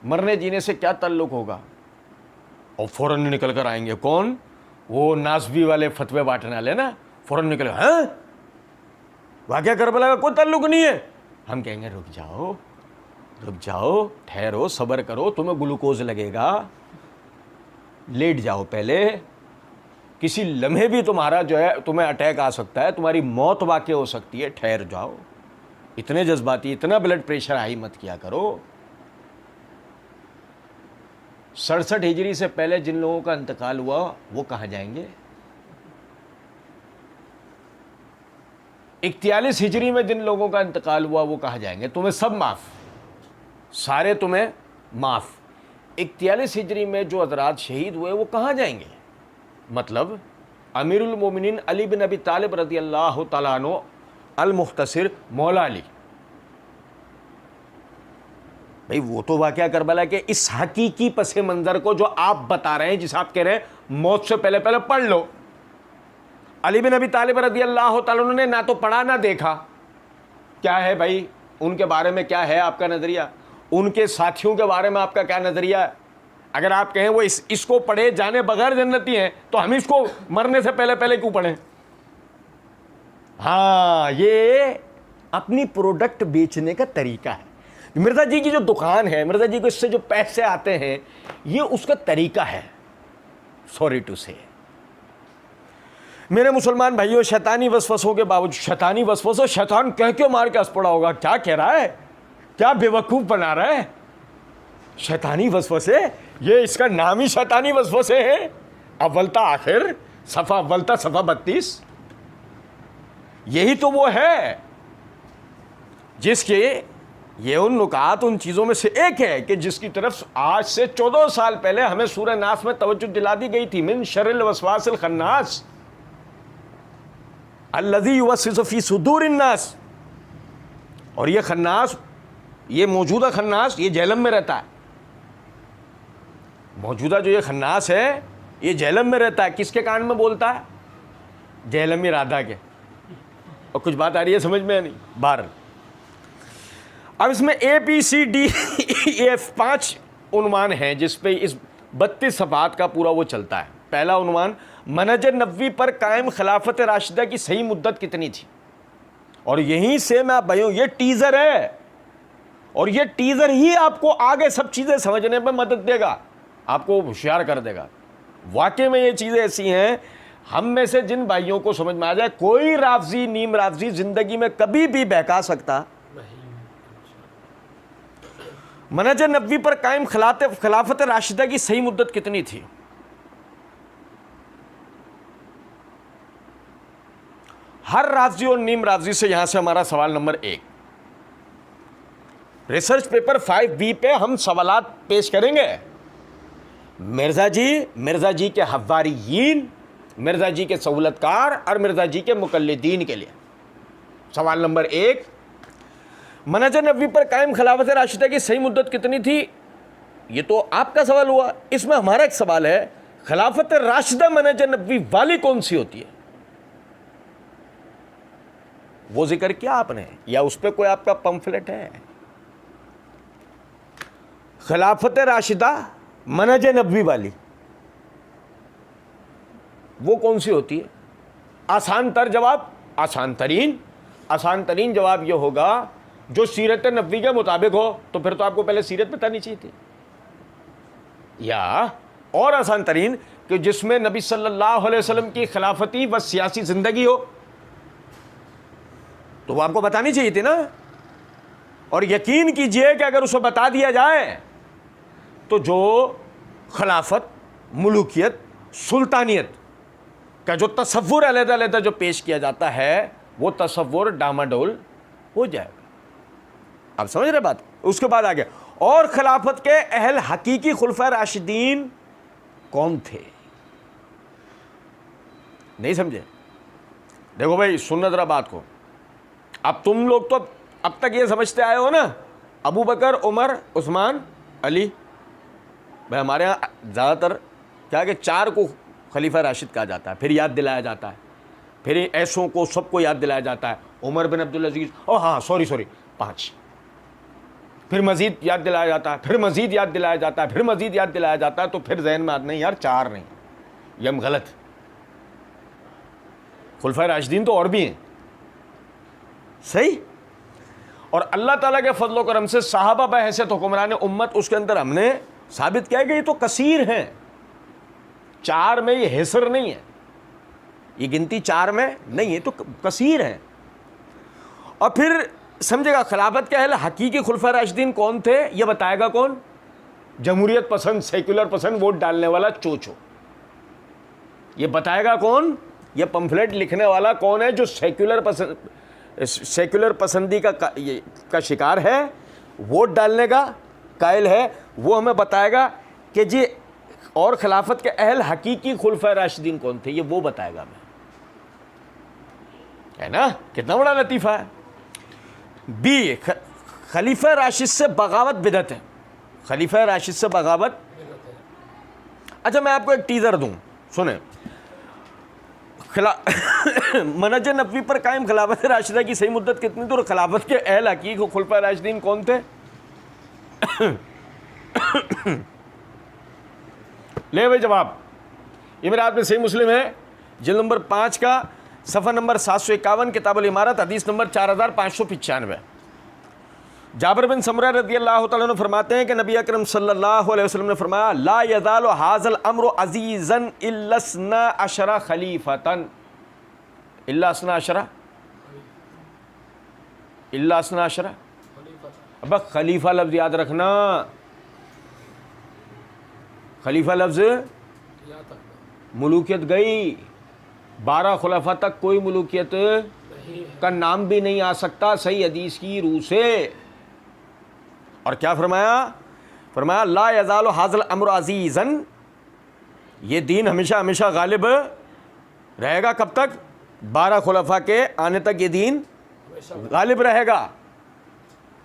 مرنے جینے سے کیا تعلق ہوگا؟ اور فوراً نکل کر آئیں گے کون؟ وہ ناسبی والے فتوے بانٹنے والے نا, فوراً نکل, ہاں واقعہ کربلا کا کوئی تعلق نہیں ہے. ہم کہیں گے رک جاؤ رک جاؤ, ٹھہرو, صبر کرو, تمہیں گلوکوز لگے گا, لیٹ جاؤ پہلے. کسی لمحے بھی تمہارا جو ہے تمہیں اٹیک آ سکتا ہے, تمہاری موت واقع ہو سکتی ہے, ٹھہر جاؤ. اتنے جذباتی, اتنا بلڈ پریشر ہائی مت کیا کرو. 67 ہجری سے پہلے جن لوگوں کا انتقال ہوا وہ کہاں جائیں گے؟ 41 ہجری میں جن لوگوں کا انتقال ہوا وہ کہاں جائیں گے؟ تمہیں سب معاف, سارے تمہیں معاف. 41 ہجری میں جو حضرات شہید ہوئے وہ کہاں جائیں گے؟ مطلب امیر المومنین علی بن ابی طالب رضی اللہ تعالیٰ عنہ المختصر مولا علی, بھئی وہ تو واقعہ کربلا کے اس حقیقی پس منظر کو جو آپ بتا رہے ہیں, جس آپ کہہ رہے ہیں موت سے پہلے پہلے پڑھ لو, علی بن ابی طالب رضی اللہ تعالیٰ عنہ نے نہ تو پڑھا نہ دیکھا. کیا ہے بھائی ان کے بارے میں, کیا ہے آپ کا نظریہ؟ ان کے ساتھیوں کے بارے میں آپ کا کیا نظریہ ہے؟ اگر آپ کہیں وہ اس کو پڑھے جانے بغیر جنتی ہیں تو ہم اس کو مرنے سے پہلے پہلے کیوں پڑھیں؟ ہاں, یہ اپنی پروڈکٹ بیچنے کا طریقہ ہے. مرزا جی کی جو دکان ہے, مرزا جی کو اس سے جو پیسے آتے ہیں, یہ اس کا طریقہ ہے. سوری ٹو سے میرے مسلمان بھائیوں, شیطانی وسوسوں کے باوجود, شیطانی وسوسہ, شیطان کہہ کے مار کے ہنس پڑا ہوگا, کیا کہہ رہا ہے, کیا بے وقوف بنا رہا ہے. شیطانی وسوسے, یہ اس کا نام ہی شیطانی وسوسے ہے. اول تا آخر, صفحہ اول تا صفحہ 32, یہی تو وہ ہے جس کے یہ ان نکات, ان چیزوں میں سے ایک ہے کہ جس کی طرف آج سے 14 سال پہلے ہمیں سورہ ناس میں توجہ دلا دی گئی تھی. من شر الوسواس الخناس الذی یوسوس فی صدور الناس. اور یہ خناس, یہ موجودہ خناس, یہ جہنم میں رہتا ہے. موجودہ جو یہ خناس ہے یہ جہنم میں رہتا ہے. کس کے کان میں بولتا ہے؟ جہنمی رادھا کے. اور کچھ بات آ رہی ہے سمجھ میں نہیں؟ بہر اب اس میں ABCDEF 5 عنوان ہیں جس پہ اس 32 صفحات کا پورا وہ چلتا ہے. پہلا عنوان, منہج نبوی پر قائم خلافت راشدہ کی صحیح مدت کتنی تھی. اور یہیں سے میں بھائیوں, یہ ٹیزر ہے, اور یہ ٹیزر ہی آپ کو آگے سب چیزیں سمجھنے میں مدد دے گا, آپ کو ہوشیار کر دے گا. واقعی میں یہ چیزیں ایسی ہیں, ہم میں سے جن بھائیوں کو سمجھ میں آ جائے, کوئی رافضی نیم رافضی زندگی میں کبھی بھی بہکا سکتا. منہج نبوی پر قائم خلافت راشدہ کی صحیح مدت کتنی تھی؟ ہر رافضی اور نیم رافضی سے یہاں سے ہمارا سوال نمبر 1, ریسرچ پیپر 5B پہ ہم سوالات پیش کریں گے. مرزا جی کے حواریین, مرزا جی کے سہولت کار اور مرزا جی کے مقلدین کے لیے. سوال نمبر 1, منہج نبوی پر قائم خلافت راشدہ کی صحیح مدت کتنی تھی؟ یہ تو آپ کا سوال ہوا. اس میں ہمارا ایک سوال ہے, خلافت راشدہ منہج نبوی والی کون سی ہوتی ہے؟ وہ ذکر کیا آپ نے, یا اس پہ کوئی آپ کا پمفلٹ ہے؟ خلافت راشدہ منہج نبوی والی وہ کون سی ہوتی ہے؟ آسان تر جواب, آسان ترین جواب یہ ہوگا جو سیرت نبوی کے مطابق ہو. تو پھر تو آپ کو پہلے سیرت بتانی چاہیے تھی. یا اور آسان ترین کہ جس میں نبی صلی اللہ علیہ وسلم کی خلافتی و سیاسی زندگی ہو, تو وہ آپ کو بتانی چاہیے تھی نا. اور یقین کیجئے کہ اگر اسے بتا دیا جائے تو جو خلافت, ملوکیت, سلطانیت کا جو تصور علیحدہ علیحدہ جو پیش کیا جاتا ہے وہ تصور ڈاماڈول ہو جائے گا. آپ سمجھ رہے بات؟ اس کے بعد آگے اور خلافت کے اہل حقیقی خلفائے راشدین کون تھے؟ نہیں سمجھے؟ دیکھو بھائی سننا ذرا بات کو. اب تم لوگ تو اب تک یہ سمجھتے آئے ہو نا ابو بکر، عمر، عثمان، علی. بھائی ہمارے یہاں زیادہ تر کیا کہ 4 کو خلیفہ راشد کہا جاتا ہے، پھر یاد دلایا جاتا ہے، پھر ایسوں کو سب کو یاد دلایا جاتا ہے. عمر بن عبدالعزیز، او ہاں سوری 5، پھر مزید یاد دلایا جاتا ہے، پھر مزید یاد دلایا جاتا ہے، پھر مزید یاد دلایا جاتا ہے. تو پھر ذہن میں آتا نہیں یار 4 نہیں، یہ ہم غلط. خلفائے راشدین تو اور بھی ہیں، صحیح. اور اللہ تعالیٰ کے فضل و کرم سے صحابہ بحیثیت حکمران امت اس کے اندر ہم نے ثابت کیا کہ یہ تو کثیر ہیں. 4 میں یہ حصر نہیں ہے، یہ گنتی 4 میں نہیں ہے، تو کثیر ہیں. اور پھر سمجھے گا خلافت کے اہل حقیقی خلفائے راشدین کون تھے یہ بتائے گا کون؟ جمہوریت پسند، سیکولر پسند، ووٹ ڈالنے والا چوچو. یہ بتائے گا کون؟ یہ پمفلیٹ لکھنے والا کون ہے جو سیکولر پسندی کا شکار ہے، ووٹ ڈالنے کا قائل ہے. وہ ہمیں بتائے گا کہ جی اور خلافت کے اہل حقیقی خلفائے راشدین کون تھے، یہ وہ بتائے گا ہمیں. ہے نا کتنا بڑا لطیفہ ہے. بی خلیفہ راشد سے بغاوت بدعت ہے. خلیفہ راشد سے بغاوت. اچھا میں آپ کو ایک ٹیزر دوں، سنیں. منہج نبوی پر قائم خلافت راشدہ کی صحیح مدت کتنی تھی اور خلافت کے اہل حقیقی خلفائے راشدین کون تھے؟ لے بھائی جواب. یہ میرے ہاتھ میں صحیح مسلم ہے، جلد نمبر 5 کا صفحہ نمبر 751، کتاب الامارت، حدیث نمبر 4595. جابر بن سمرہ رضی اللہ تعالیٰ عنہ فرماتے ہیں کہ نبی اکرم صلی اللہ علیہ وسلم نے فرمایا لا یزال ھذا الامر عزیزا الا 12 خلیفۃ. الا 12 اب خلیفہ لفظ یاد رکھنا، خلیفہ لفظ ملوکیت گئی. 12 خلفاء تک کوئی ملوکیت کا نام بھی نہیں آ سکتا صحیح حدیث کی روح سے. اور کیا فرمایا لا یزال ھذا الامر عزیزا، یہ دین ہمیشہ ہمیشہ غالب رہے گا. کب تک؟ 12 خلفاء کے آنے تک یہ دین غالب رہے گا.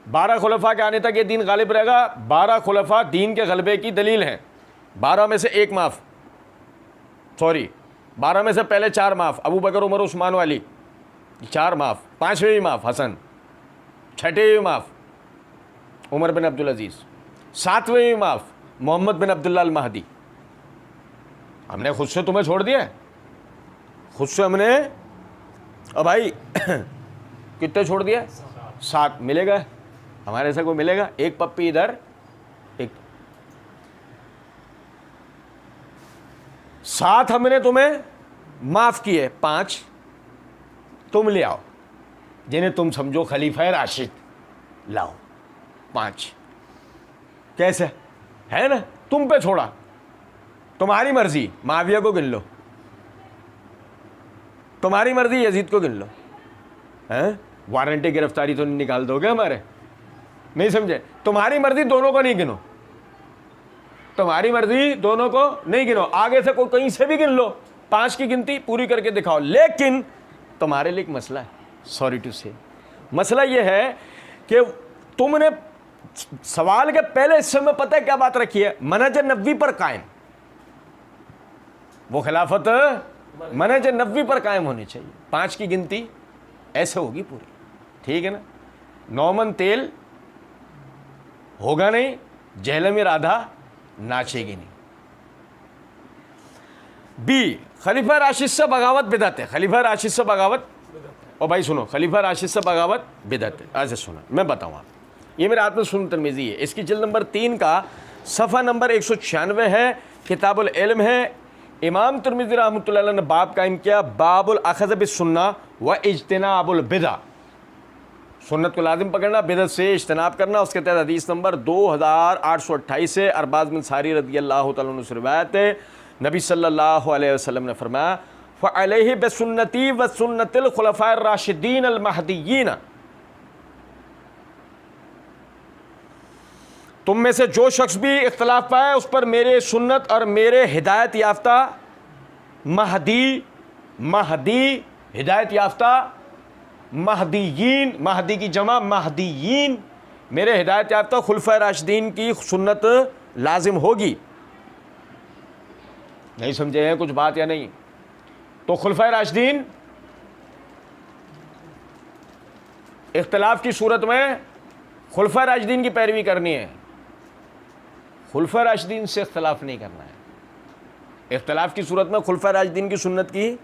12 خلفاء کے آنے تک یہ دین غالب رہے گا. 12 خلفاء دین کے غلبے کی دلیل ہیں. 12 میں سے ایک معاف، 12 میں سے پہلے 4 معاف، ابو بکر، عمر، عثمان والی 4 معاف. 5ویں بھی معاف حسن، 6ٹھے بھی معاف عمر بن عبدالعزیز، 7ویں بھی معاف محمد بن عبداللہ المہدی. ہم نے خود سے تمہیں چھوڑ دیا، خود سے ہم نے. اور بھائی کتنے چھوڑ دیا؟ 7. ملے گا ہمارے سے کوئی ملے گا؟ ایک پپی ادھر، ایک 7 ہم نے تمہیں معاف کیے. 5 تم لے آؤ جنہیں تم سمجھو خلیفہ راشد، لاؤ 5. کیسے ہے نا؟ تم پہ چھوڑا، تمہاری مرضی معاویہ کو گن لو، تمہاری مرضی یزید کو گن لو. وارنٹی گرفتاری تو نہیں نکال دو گے ہمارے؟ نہیں سمجھے؟ تمہاری مرضی دونوں کو نہیں گنو، تمہاری مرضی دونوں کو نہیں گنو. آگے سے کوئی کہیں سے بھی گن لو، 5 کی گنتی پوری کر کے دکھاؤ. لیکن تمہارے لیے ایک مسئلہ ہے، سوری ٹو سے. مسئلہ یہ ہے کہ تم نے سوال کے پہلے حصے میں پتہ ہے کیا بات رکھی ہے؟ منہج نبوی پر قائم. وہ خلافت منہج نبوی پر قائم ہونی چاہیے. 5 کی گنتی ایسے ہوگی پوری، ٹھیک ہے نا؟ 9 من تیل ہوگا نہیں، جہلم رادھا ناچے گی نہیں. بی خلیفہ راشد سے بغاوت بدعت ہے. خلیفہ راشد سے بغاوت، اور بھائی سنو، خلیفہ راشد سے بغاوت بدعت ہے. ایسے سنو، میں بتاؤں آپ، یہ میرے ہاتھ میں سنن ترمذی ہے، اس کی جلد نمبر 3 کا صفحہ نمبر 196 ہے، کتاب العلم ہے. امام ترمذی رحمۃ اللہ علیہ نے باب قائم کیا، باب الاخذ بالسنہ و اجتناب البدع. سنت کو لازم پکڑنا، بدعت سے اجتناب کرنا. اس کے تحت حدیث نمبر 2828 ہے، ارباز بن ساری رضی اللہ تعالیٰ عنہ سے روایت ہے. نبی صلی اللہ علیہ وسلم نے فرمایا فعلیہ بسنتی وسنت الخلفاء الراشدین المہدیین، تم میں سے جو شخص بھی اختلاف پائے اس پر میرے سنت اور میرے ہدایت یافتہ مہدی ہدایت یافتہ مہدیین، مہدی کی جمع مہدیین، میرے ہدایت یافتہ خلفاء راشدین کی سنت لازم ہوگی۔ نہیں سمجھے ہیں کچھ بات یا نہیں؟ تو خلفاء راشدین اختلاف کی صورت میں خلفاء راشدین کی پیروی کرنی ہے، خلفاء راشدین سے اختلاف نہیں کرنا ہے۔ اختلاف کی صورت میں خلفاء راشدین کی سنت کی،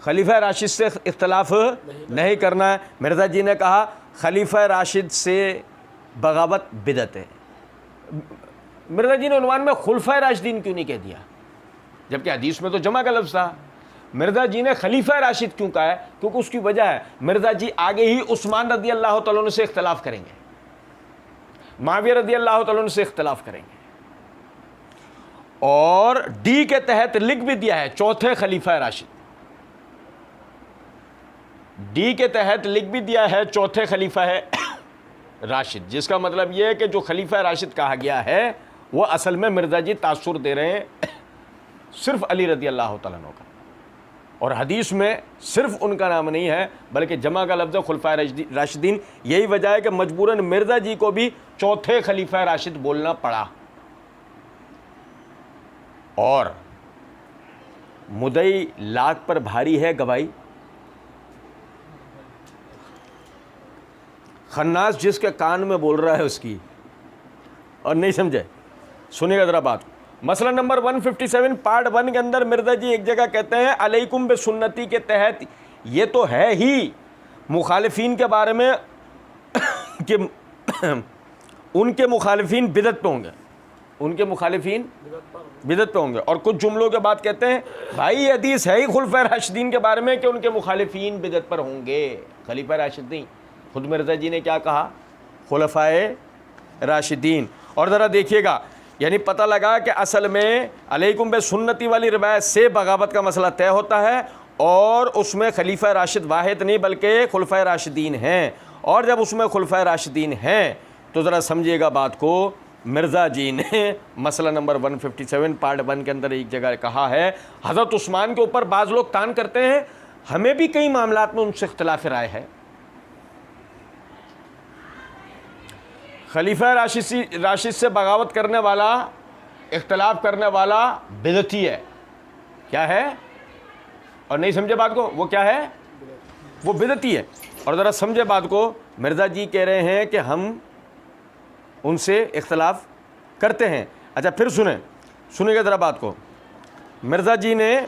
خلیفہ راشد سے اختلاف نہیں کرنا ہے۔ مرزا جی نے کہا خلیفہ راشد سے بغاوت بدعت ہے۔ مرزا جی نے عنوان میں خلفاء راشدین کیوں نہیں کہہ دیا، جبکہ حدیث میں تو جمع کا لفظ تھا؟ مرزا جی نے خلیفہ راشد کیوں کہا ہے؟ کیونکہ اس کی وجہ ہے مرزا جی آگے ہی عثمان رضی اللہ تعالیٰ عنہ سے اختلاف کریں گے، معاویہ رضی اللہ تعالیٰ عنہ سے اختلاف کریں گے، اور ڈی کے تحت لکھ بھی دیا ہے چوتھے خلیفہ راشد، ڈی کے تحت لکھ بھی دیا ہے چوتھے خلیفہ ہے راشد، جس کا مطلب یہ ہے کہ جو خلیفہ راشد کہا گیا ہے وہ اصل میں مرزا جی تاثر دے رہے ہیں صرف علی رضی اللہ تعالیٰ عنہ کا، اور حدیث میں صرف ان کا نام نہیں ہے بلکہ جمع کا لفظ ہے خلفاء راشدین۔ یہی وجہ ہے کہ مجبوراً مرزا جی کو بھی چوتھے خلیفہ راشد بولنا پڑا، اور مدعی لاکھ پر بھاری ہے گواہی، خناس جس کے کان میں بول رہا ہے اس کی، اور نہیں سمجھے؟ سنیے گا ذرا بات۔ مسئلہ نمبر 157 پارٹ 1 کے اندر مرزا جی ایک جگہ کہتے ہیں علیکم بسنتی کے تحت یہ تو ہے ہی مخالفین کے بارے میں کہ ان کے مخالفین بدعت پہ ہوں گے، ان کے مخالفین بدعت پہ ہوں گے، اور کچھ جملوں کے بعد کہتے ہیں بھائی یہ حدیث ہے ہی خلفاء راشدین کے بارے میں کہ ان کے مخالفین بدعت پر ہوں گے، خلیفہ راشد نہیں، خود مرزا جی نے کیا کہا؟ خلفاء راشدین۔ اور ذرا دیکھیے گا، یعنی پتہ لگا کہ اصل میں علیکم بسنتی والی روایت سے بغاوت کا مسئلہ طے ہوتا ہے، اور اس میں خلیفہ راشد واحد نہیں بلکہ خلفاء راشدین ہیں، اور جب اس میں خلفاء راشدین ہیں تو ذرا سمجھیے گا بات کو، مرزا جی نے مسئلہ نمبر 157 پارٹ 1 کے اندر ایک جگہ کہا ہے حضرت عثمان کے اوپر بعض لوگ تان کرتے ہیں، ہمیں بھی کئی معاملات میں ان سے اختلاف رائے ہے، خلیفہ راشد سے بغاوت کرنے والا، اختلاف کرنے والا بدعتی ہے، کیا ہے؟ اور نہیں سمجھے بات کو، وہ کیا ہے؟ وہ بدعتی ہے۔ اور ذرا سمجھے بات کو، مرزا جی کہہ رہے ہیں کہ ہم ان سے اختلاف کرتے ہیں۔ اچھا پھر سنیں گے ذرا بات کو، مرزا جی نے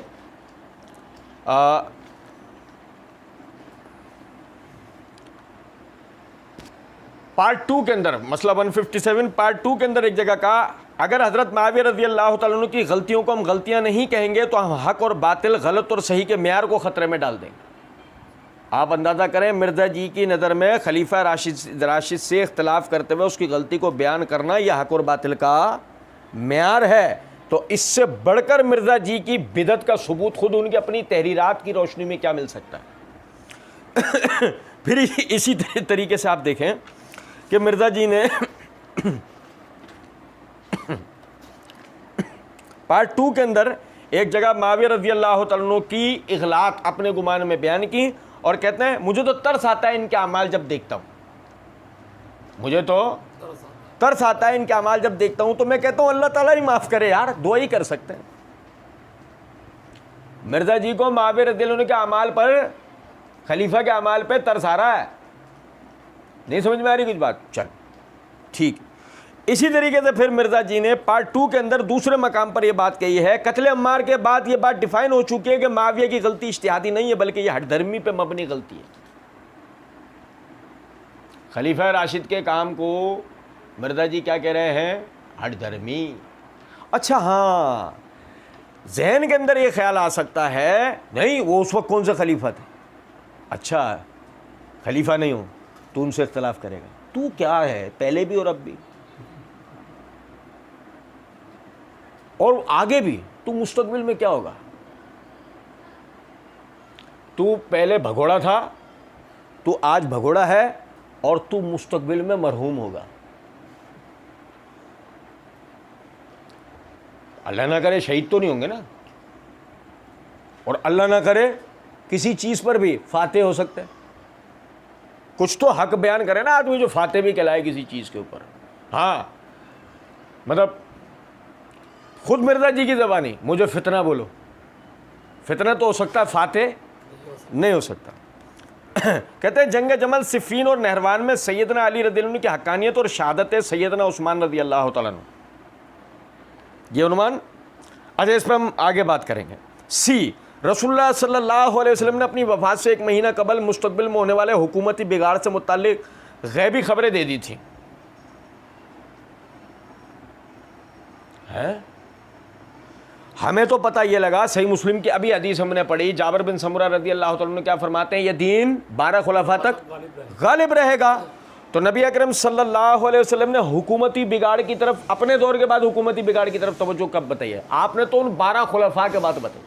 پارٹ 2 کے اندر، مسئلہ 157 پارٹ 2 کے اندر ایک جگہ کہا اگر حضرت معاویہ رضی اللہ تعالیٰ عنہ کی غلطیوں کو ہم غلطیاں نہیں کہیں گے تو ہم حق اور باطل، غلط اور صحیح کے معیار کو خطرے میں ڈال دیں گے۔ آپ اندازہ کریں مرزا جی کی نظر میں خلیفہ راشد سے اختلاف کرتے ہوئے اس کی غلطی کو بیان کرنا یہ حق اور باطل کا معیار ہے، تو اس سے بڑھ کر مرزا جی کی بدعت کا ثبوت خود ان کی اپنی تحریرات کی روشنی میں کیا مل سکتا ہے؟ پھر اسی طریقے سے آپ دیکھیں کہ مرزا جی نے پارٹ 2 کے اندر ایک جگہ معاویہ رضی اللہ تعالیٰ عنہ کی اغلاق اپنے گمان میں بیان کی، اور کہتے ہیں مجھے تو ترس آتا ہے ان کے اعمال جب دیکھتا ہوں، مجھے تو ترس آتا ہے ان کے اعمال جب دیکھتا ہوں، تو میں کہتا ہوں اللہ تعالیٰ ہی معاف کرے یار، دعا ہی کر سکتے ہیں۔ مرزا جی کو معاویہ رضی اللہ عنہ کے اعمال پر، خلیفہ کے اعمال پہ ترس آ رہا ہے، نہیں سمجھ میں آ رہی کچھ بات؟ چل ٹھیک۔ اسی طریقے سے پھر مرزا جی نے پارٹ 2 کے اندر دوسرے مقام پر یہ بات کہی ہے، قتل عمار کے بعد یہ بات ڈیفائن ہو چکی ہے کہ معاویہ کی غلطی اجتہادی نہیں ہے بلکہ یہ ہٹ دھرمی پہ مبنی غلطی ہے۔ خلیفہ راشد کے کام کو مرزا جی کیا کہہ رہے ہیں؟ ہٹ دھرمی۔ اچھا ہاں، ذہن کے اندر یہ خیال آ سکتا ہے نہیں وہ اس وقت کون سے خلیفہ تھے؟ اچھا خلیفہ نہیں ہوں تو ان سے اختلاف کرے گا، تو کیا ہے پہلے بھی اور اب بھی اور آگے بھی، تو مستقبل میں کیا ہوگا؟ تو پہلے بھگوڑا تھا، تو آج بھگوڑا ہے، اور تو مستقبل میں مرحوم ہوگا. اللہ نہ کرے شہید تو نہیں ہوں گے نا، اور اللہ نہ کرے کسی چیز پر بھی فاتح ہو سکتے ہیں. کچھ تو حق بیان کرے نا آدمی جو فاتح بھی کہلائے کسی چیز کے اوپر. ہاں مطلب خود مرزا جی کی زبانی، مجھے فتنہ بولو. فتنہ تو ہو سکتا ہے، فاتح نہیں ہو سکتا. کہتے ہیں جنگ جمل، صفین اور نہروان میں سیدنا علی رضی اللہ عنہ کی حقانیت اور شہادت سیدنا عثمان رضی اللہ تعالیٰ عنہ، یہ عنوان. اچھا اس پہ ہم آگے بات کریں گے. سی، رسول اللہ صلی اللہ علیہ وسلم نے اپنی وفات سے 1 مہینہ قبل مستقبل میں ہونے والے حکومتی بگاڑ سے متعلق غیبی خبریں دے دی تھیں. ہمیں تو پتہ یہ لگا، صحیح مسلم کی ابھی حدیث ہم نے پڑھی، جابر بن سمرہ رضی اللہ تعالیٰ عنہ کیا فرماتے ہیں، یہ دین 12 خلفاء تک غالب رہے گا. تو نبی اکرم صلی اللہ علیہ وسلم نے حکومتی بگاڑ کی طرف، اپنے دور کے بعد حکومتی بگاڑ کی طرف توجہ کب بتائی ہے؟ آپ نے تو ان 12 خلفاء کے بعد بتائی.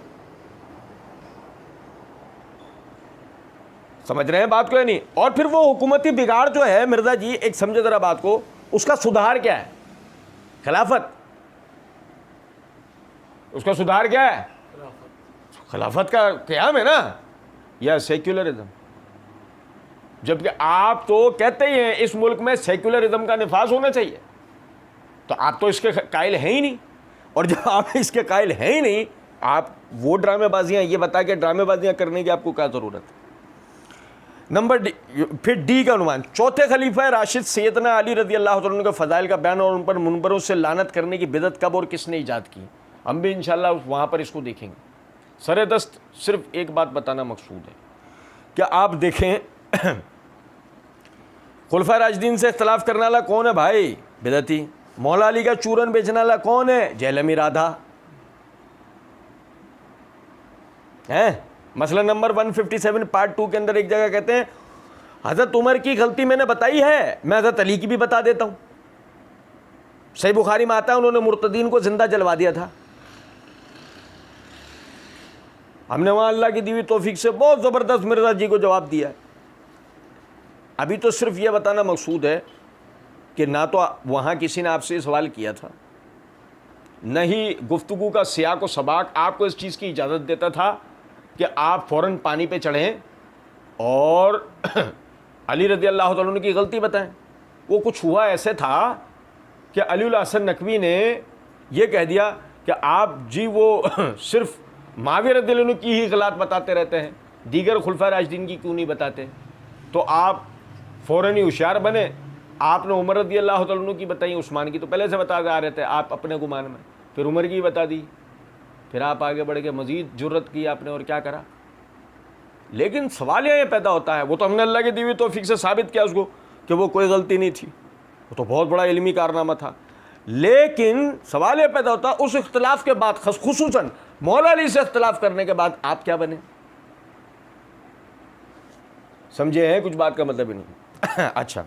سمجھ رہے ہیں بات کو یا نہیں؟ اور پھر وہ حکومتی بگاڑ جو ہے مرزا جی، ایک سمجھے ذرا بات کو، اس کا سدھار کیا ہے؟ خلافت. اس کا سدھار کیا ہے؟ خلافت کا قیام ہے نا، یا سیکولرزم؟ جبکہ آپ تو کہتے ہی ہیں اس ملک میں سیکولرزم کا نفاذ ہونا چاہیے، تو آپ تو اس کے قائل ہیں ہی نہیں. اور جب آپ اس کے قائل ہیں ہی نہیں، آپ وہ ڈرامے بازیاں یہ بتا کے ڈرامے بازیاں کرنے کی آپ کو کیا ضرورت ہے؟ نمبر ڈی، پھر ڈی کا عنوان، چوتھے خلیفہ راشد سیدنا علی رضی اللہ تعالیٰ عنہ کے فضائل کا بیان اور ان پر منبروں سے لعنت کرنے کی بدعت کب اور کس نے ایجاد کی؟ ہم بھی انشاءاللہ وہاں پر اس کو دیکھیں گے. سر دست صرف ایک بات بتانا مقصود ہے کہ آپ دیکھیں خلفائے راشدین سے اختلاف کرنے والا کون ہے بھائی؟ بدعتی. مولا علی کا چورن بیچنے والا کون ہے؟ جہلمی رادھا ہے. مسئلہ نمبر 157 پارٹ 2 کے اندر ایک جگہ کہتے ہیں حضرت عمر کی غلطی میں نے بتائی ہے، میں حضرت علی کی بھی بتا دیتا ہوں. صحیح بخاری میں آتا ہے انہوں نے مرتدین کو زندہ جلوا دیا تھا. ہم نے وہاں اللہ کی دی ہوئی توفیق سے بہت زبردست مرزا جی کو جواب دیا ہے. ابھی تو صرف یہ بتانا مقصود ہے کہ نہ تو وہاں کسی نے آپ سے سوال کیا تھا، نہ ہی گفتگو کا سیاق و سباق آپ کو اس چیز کی اجازت دیتا تھا کہ آپ فوراً پانی پہ چڑھیں اور علی رضی اللہ تعالیٰ عنہ کی غلطی بتائیں. وہ کچھ ہوا ایسے تھا کہ علی الحسن نقوی نے یہ کہہ دیا کہ آپ جی وہ صرف معاویہ رضی اللہ عنہ کی ہی غلط بتاتے رہتے ہیں، دیگر خلفائے راشدین کی کیوں نہیں بتاتے؟ تو آپ فوراً ہی ہوشیار بنے، آپ نے عمر رضی اللہ تعالیٰ عنہ کی بتائی، عثمان کی تو پہلے سے بتا آ رہے تھے آپ اپنے گمان میں، پھر عمر کی بتا دی، پھر آپ آگے بڑھ کے مزید جرت کی آپ نے اور کیا کرا. لیکن سوال یہ پیدا ہوتا ہے، وہ تو ہم نے اللہ کی دی ہوئی توفیق سے ثابت کیا اس کو کہ وہ کوئی غلطی نہیں تھی، وہ تو بہت بڑا علمی کارنامہ تھا. لیکن سوال یہ پیدا ہوتا ہے اس اختلاف کے بعد، خصوصاً مولا علی سے اختلاف کرنے کے بعد آپ کیا بنے؟ سمجھے ہیں کچھ بات کا مطلب ہی نہیں. اچھا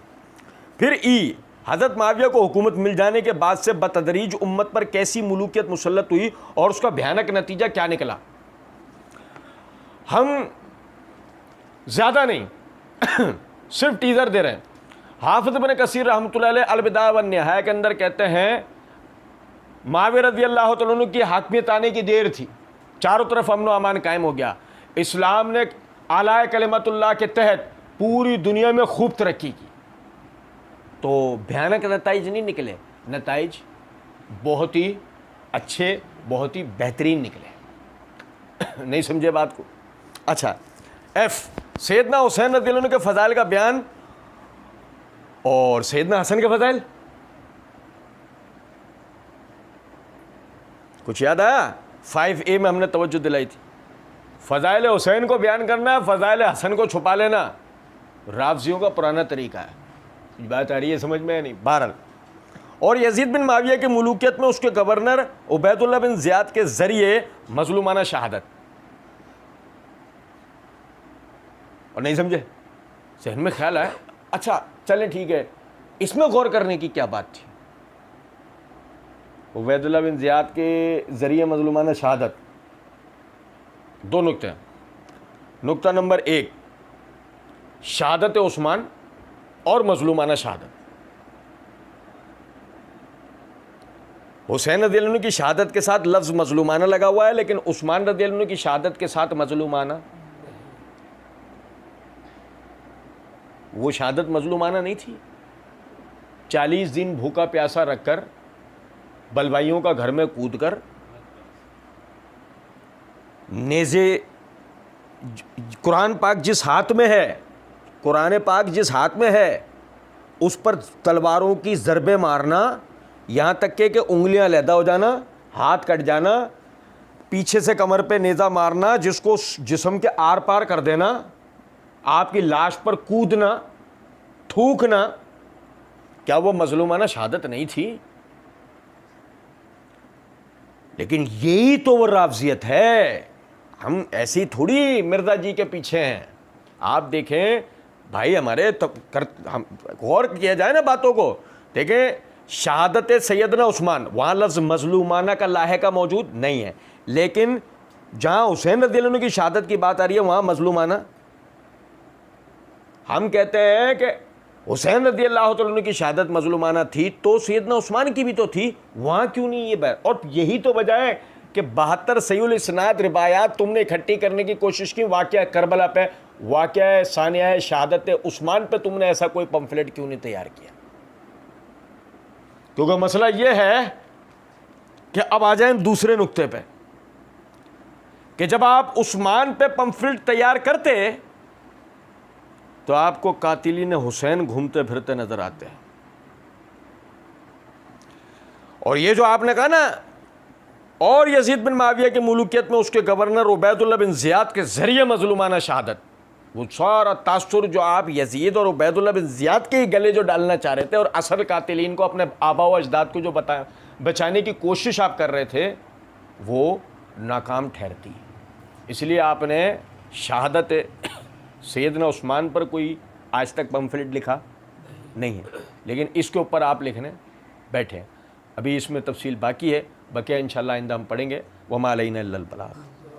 پھر ای، حضرت معاویہ کو حکومت مل جانے کے بعد سے بتدریج امت پر کیسی ملوکیت مسلط ہوئی اور اس کا بھیانک نتیجہ کیا نکلا؟ ہم زیادہ نہیں صرف ٹیزر دے رہے ہیں. حافظ ابن کثیر رحمۃ اللہ علیہ البدایہ والنہایہ کے اندر کہتے ہیں معاویہ رضی اللہ تعالیٰ عنہ کی حاکمیت آنے کی دیر تھی، چاروں طرف امن و امان قائم ہو گیا، اسلام نے اعلیٰ کلمت اللہ کے تحت پوری دنیا میں خوب ترقی کی. تو بھیانک نتائج نہیں نکلے، نتائج بہت ہی اچھے، بہت ہی بہترین نکلے. نہیں سمجھے بات کو؟ اچھا ایف، سیدنا حسین رضی اللہ عنہ کے فضائل کا بیان اور سیدنا حسن کے فضائل. کچھ یاد آیا؟ 5A میں ہم نے توجہ دلائی تھی. فضائل حسین کو بیان کرنا، فضائل حسن کو چھپا لینا رافضیوں کا پرانا طریقہ ہے. بات آ رہی ہے سمجھ میں یا نہیں؟ بہرحال. اور یزید بن معاویہ کی ملوکیت میں اس کے گورنر عبید اللہ بن زیاد کے ذریعے مظلومانہ شہادت. اور نہیں سمجھے؟ ذہن میں خیال ہے؟ اچھا چلیں ٹھیک ہے، اس میں غور کرنے کی کیا بات تھی؟ عبید اللہ بن زیاد کے ذریعے مظلومانہ شہادت، دو نقطے ہیں. نقطہ نمبر 1، شہادت عثمان اور مظلومانہ شہادت۔ حسین رضی اللہ عنہ کی شہادت کے ساتھ لفظ مظلومانہ لگا ہوا ہے، لیکن عثمان رضی اللہ عنہ کی شہادت کے ساتھ مظلومانہ، وہ شہادت مظلومانہ نہیں تھی۔ 40 دن بھوکا پیاسا رکھ کر، بلوائیوں کا گھر میں کود کر، نیزے، قرآن پاک جس ہاتھ میں ہے، قرآن پاک جس ہاتھ میں ہے اس پر تلواروں کی ضربیں مارنا، یہاں تک کہ انگلیاں علیحدہ ہو جانا، ہاتھ کٹ جانا، پیچھے سے کمر پہ نیزہ مارنا جس کو جسم کے آر پار کر دینا، آپ کی لاش پر کودنا، تھوکنا، کیا وہ مظلومانہ شہادت نہیں تھی؟ لیکن یہی تو وہ رافضیت ہے۔ ہم ایسی تھوڑی مرزا جی کے پیچھے ہیں۔ آپ دیکھیں بھائی، ہمارے غور کیا جائے نا باتوں کو، دیکھیں شہادت سیدنا عثمان، وہاں لفظ مظلومانہ کا لاحقہ موجود نہیں ہے، لیکن جہاں حسین رضی اللہ عنہ کی شہادت کی بات آ رہی ہے وہاں مظلومانہ۔ ہم کہتے ہیں کہ حسین رضی اللہ تعالیٰ عنہ کی شہادت مظلومانہ تھی تو سیدنا عثمان کی بھی تو تھی، وہاں کیوں نہیں یہ بات؟ اور یہی تو وجہ ہے کہ 72 صحیح الاسناد روایات تم نے اکٹھی کرنے کی کوشش کی، واقعہ کربلا پہ، واقعہ ثانیہ شہادت عثمان پہ تم نے ایسا کوئی پمفلٹ کیوں نہیں تیار کیا؟ کیونکہ مسئلہ یہ ہے کہ اب آ جائیں دوسرے نقطے پہ، کہ جب آپ عثمان پہ پمفلٹ تیار کرتے تو آپ کو قاتلین حسین گھومتے پھرتے نظر آتے ہیں۔ اور یہ جو آپ نے کہا نا، اور یزید بن معاویہ کی ملوکیت میں اس کے گورنر عبید اللہ بن زیاد کے ذریعے مظلومانہ شہادت، وہ سارا تاثر جو آپ یزید اور عبید اللہ بن زیاد کے ہی گلے جو ڈالنا چاہ رہے تھے اور اصل قاتلین کو، اپنے آبا و اجداد کو جو بچانے کی کوشش آپ کر رہے تھے، وہ ناکام ٹھہرتی۔ اس لیے آپ نے شہادت سیدنا عثمان پر کوئی آج تک پمفلٹ لکھا نہیں ہے، لیکن اس کے اوپر آپ لکھنے بیٹھے۔ ابھی اس میں تفصیل باقی ہے، بقیہ انشاءاللہ آئندہ ہم پڑھیں گے۔ وما علینا الا البلاغ۔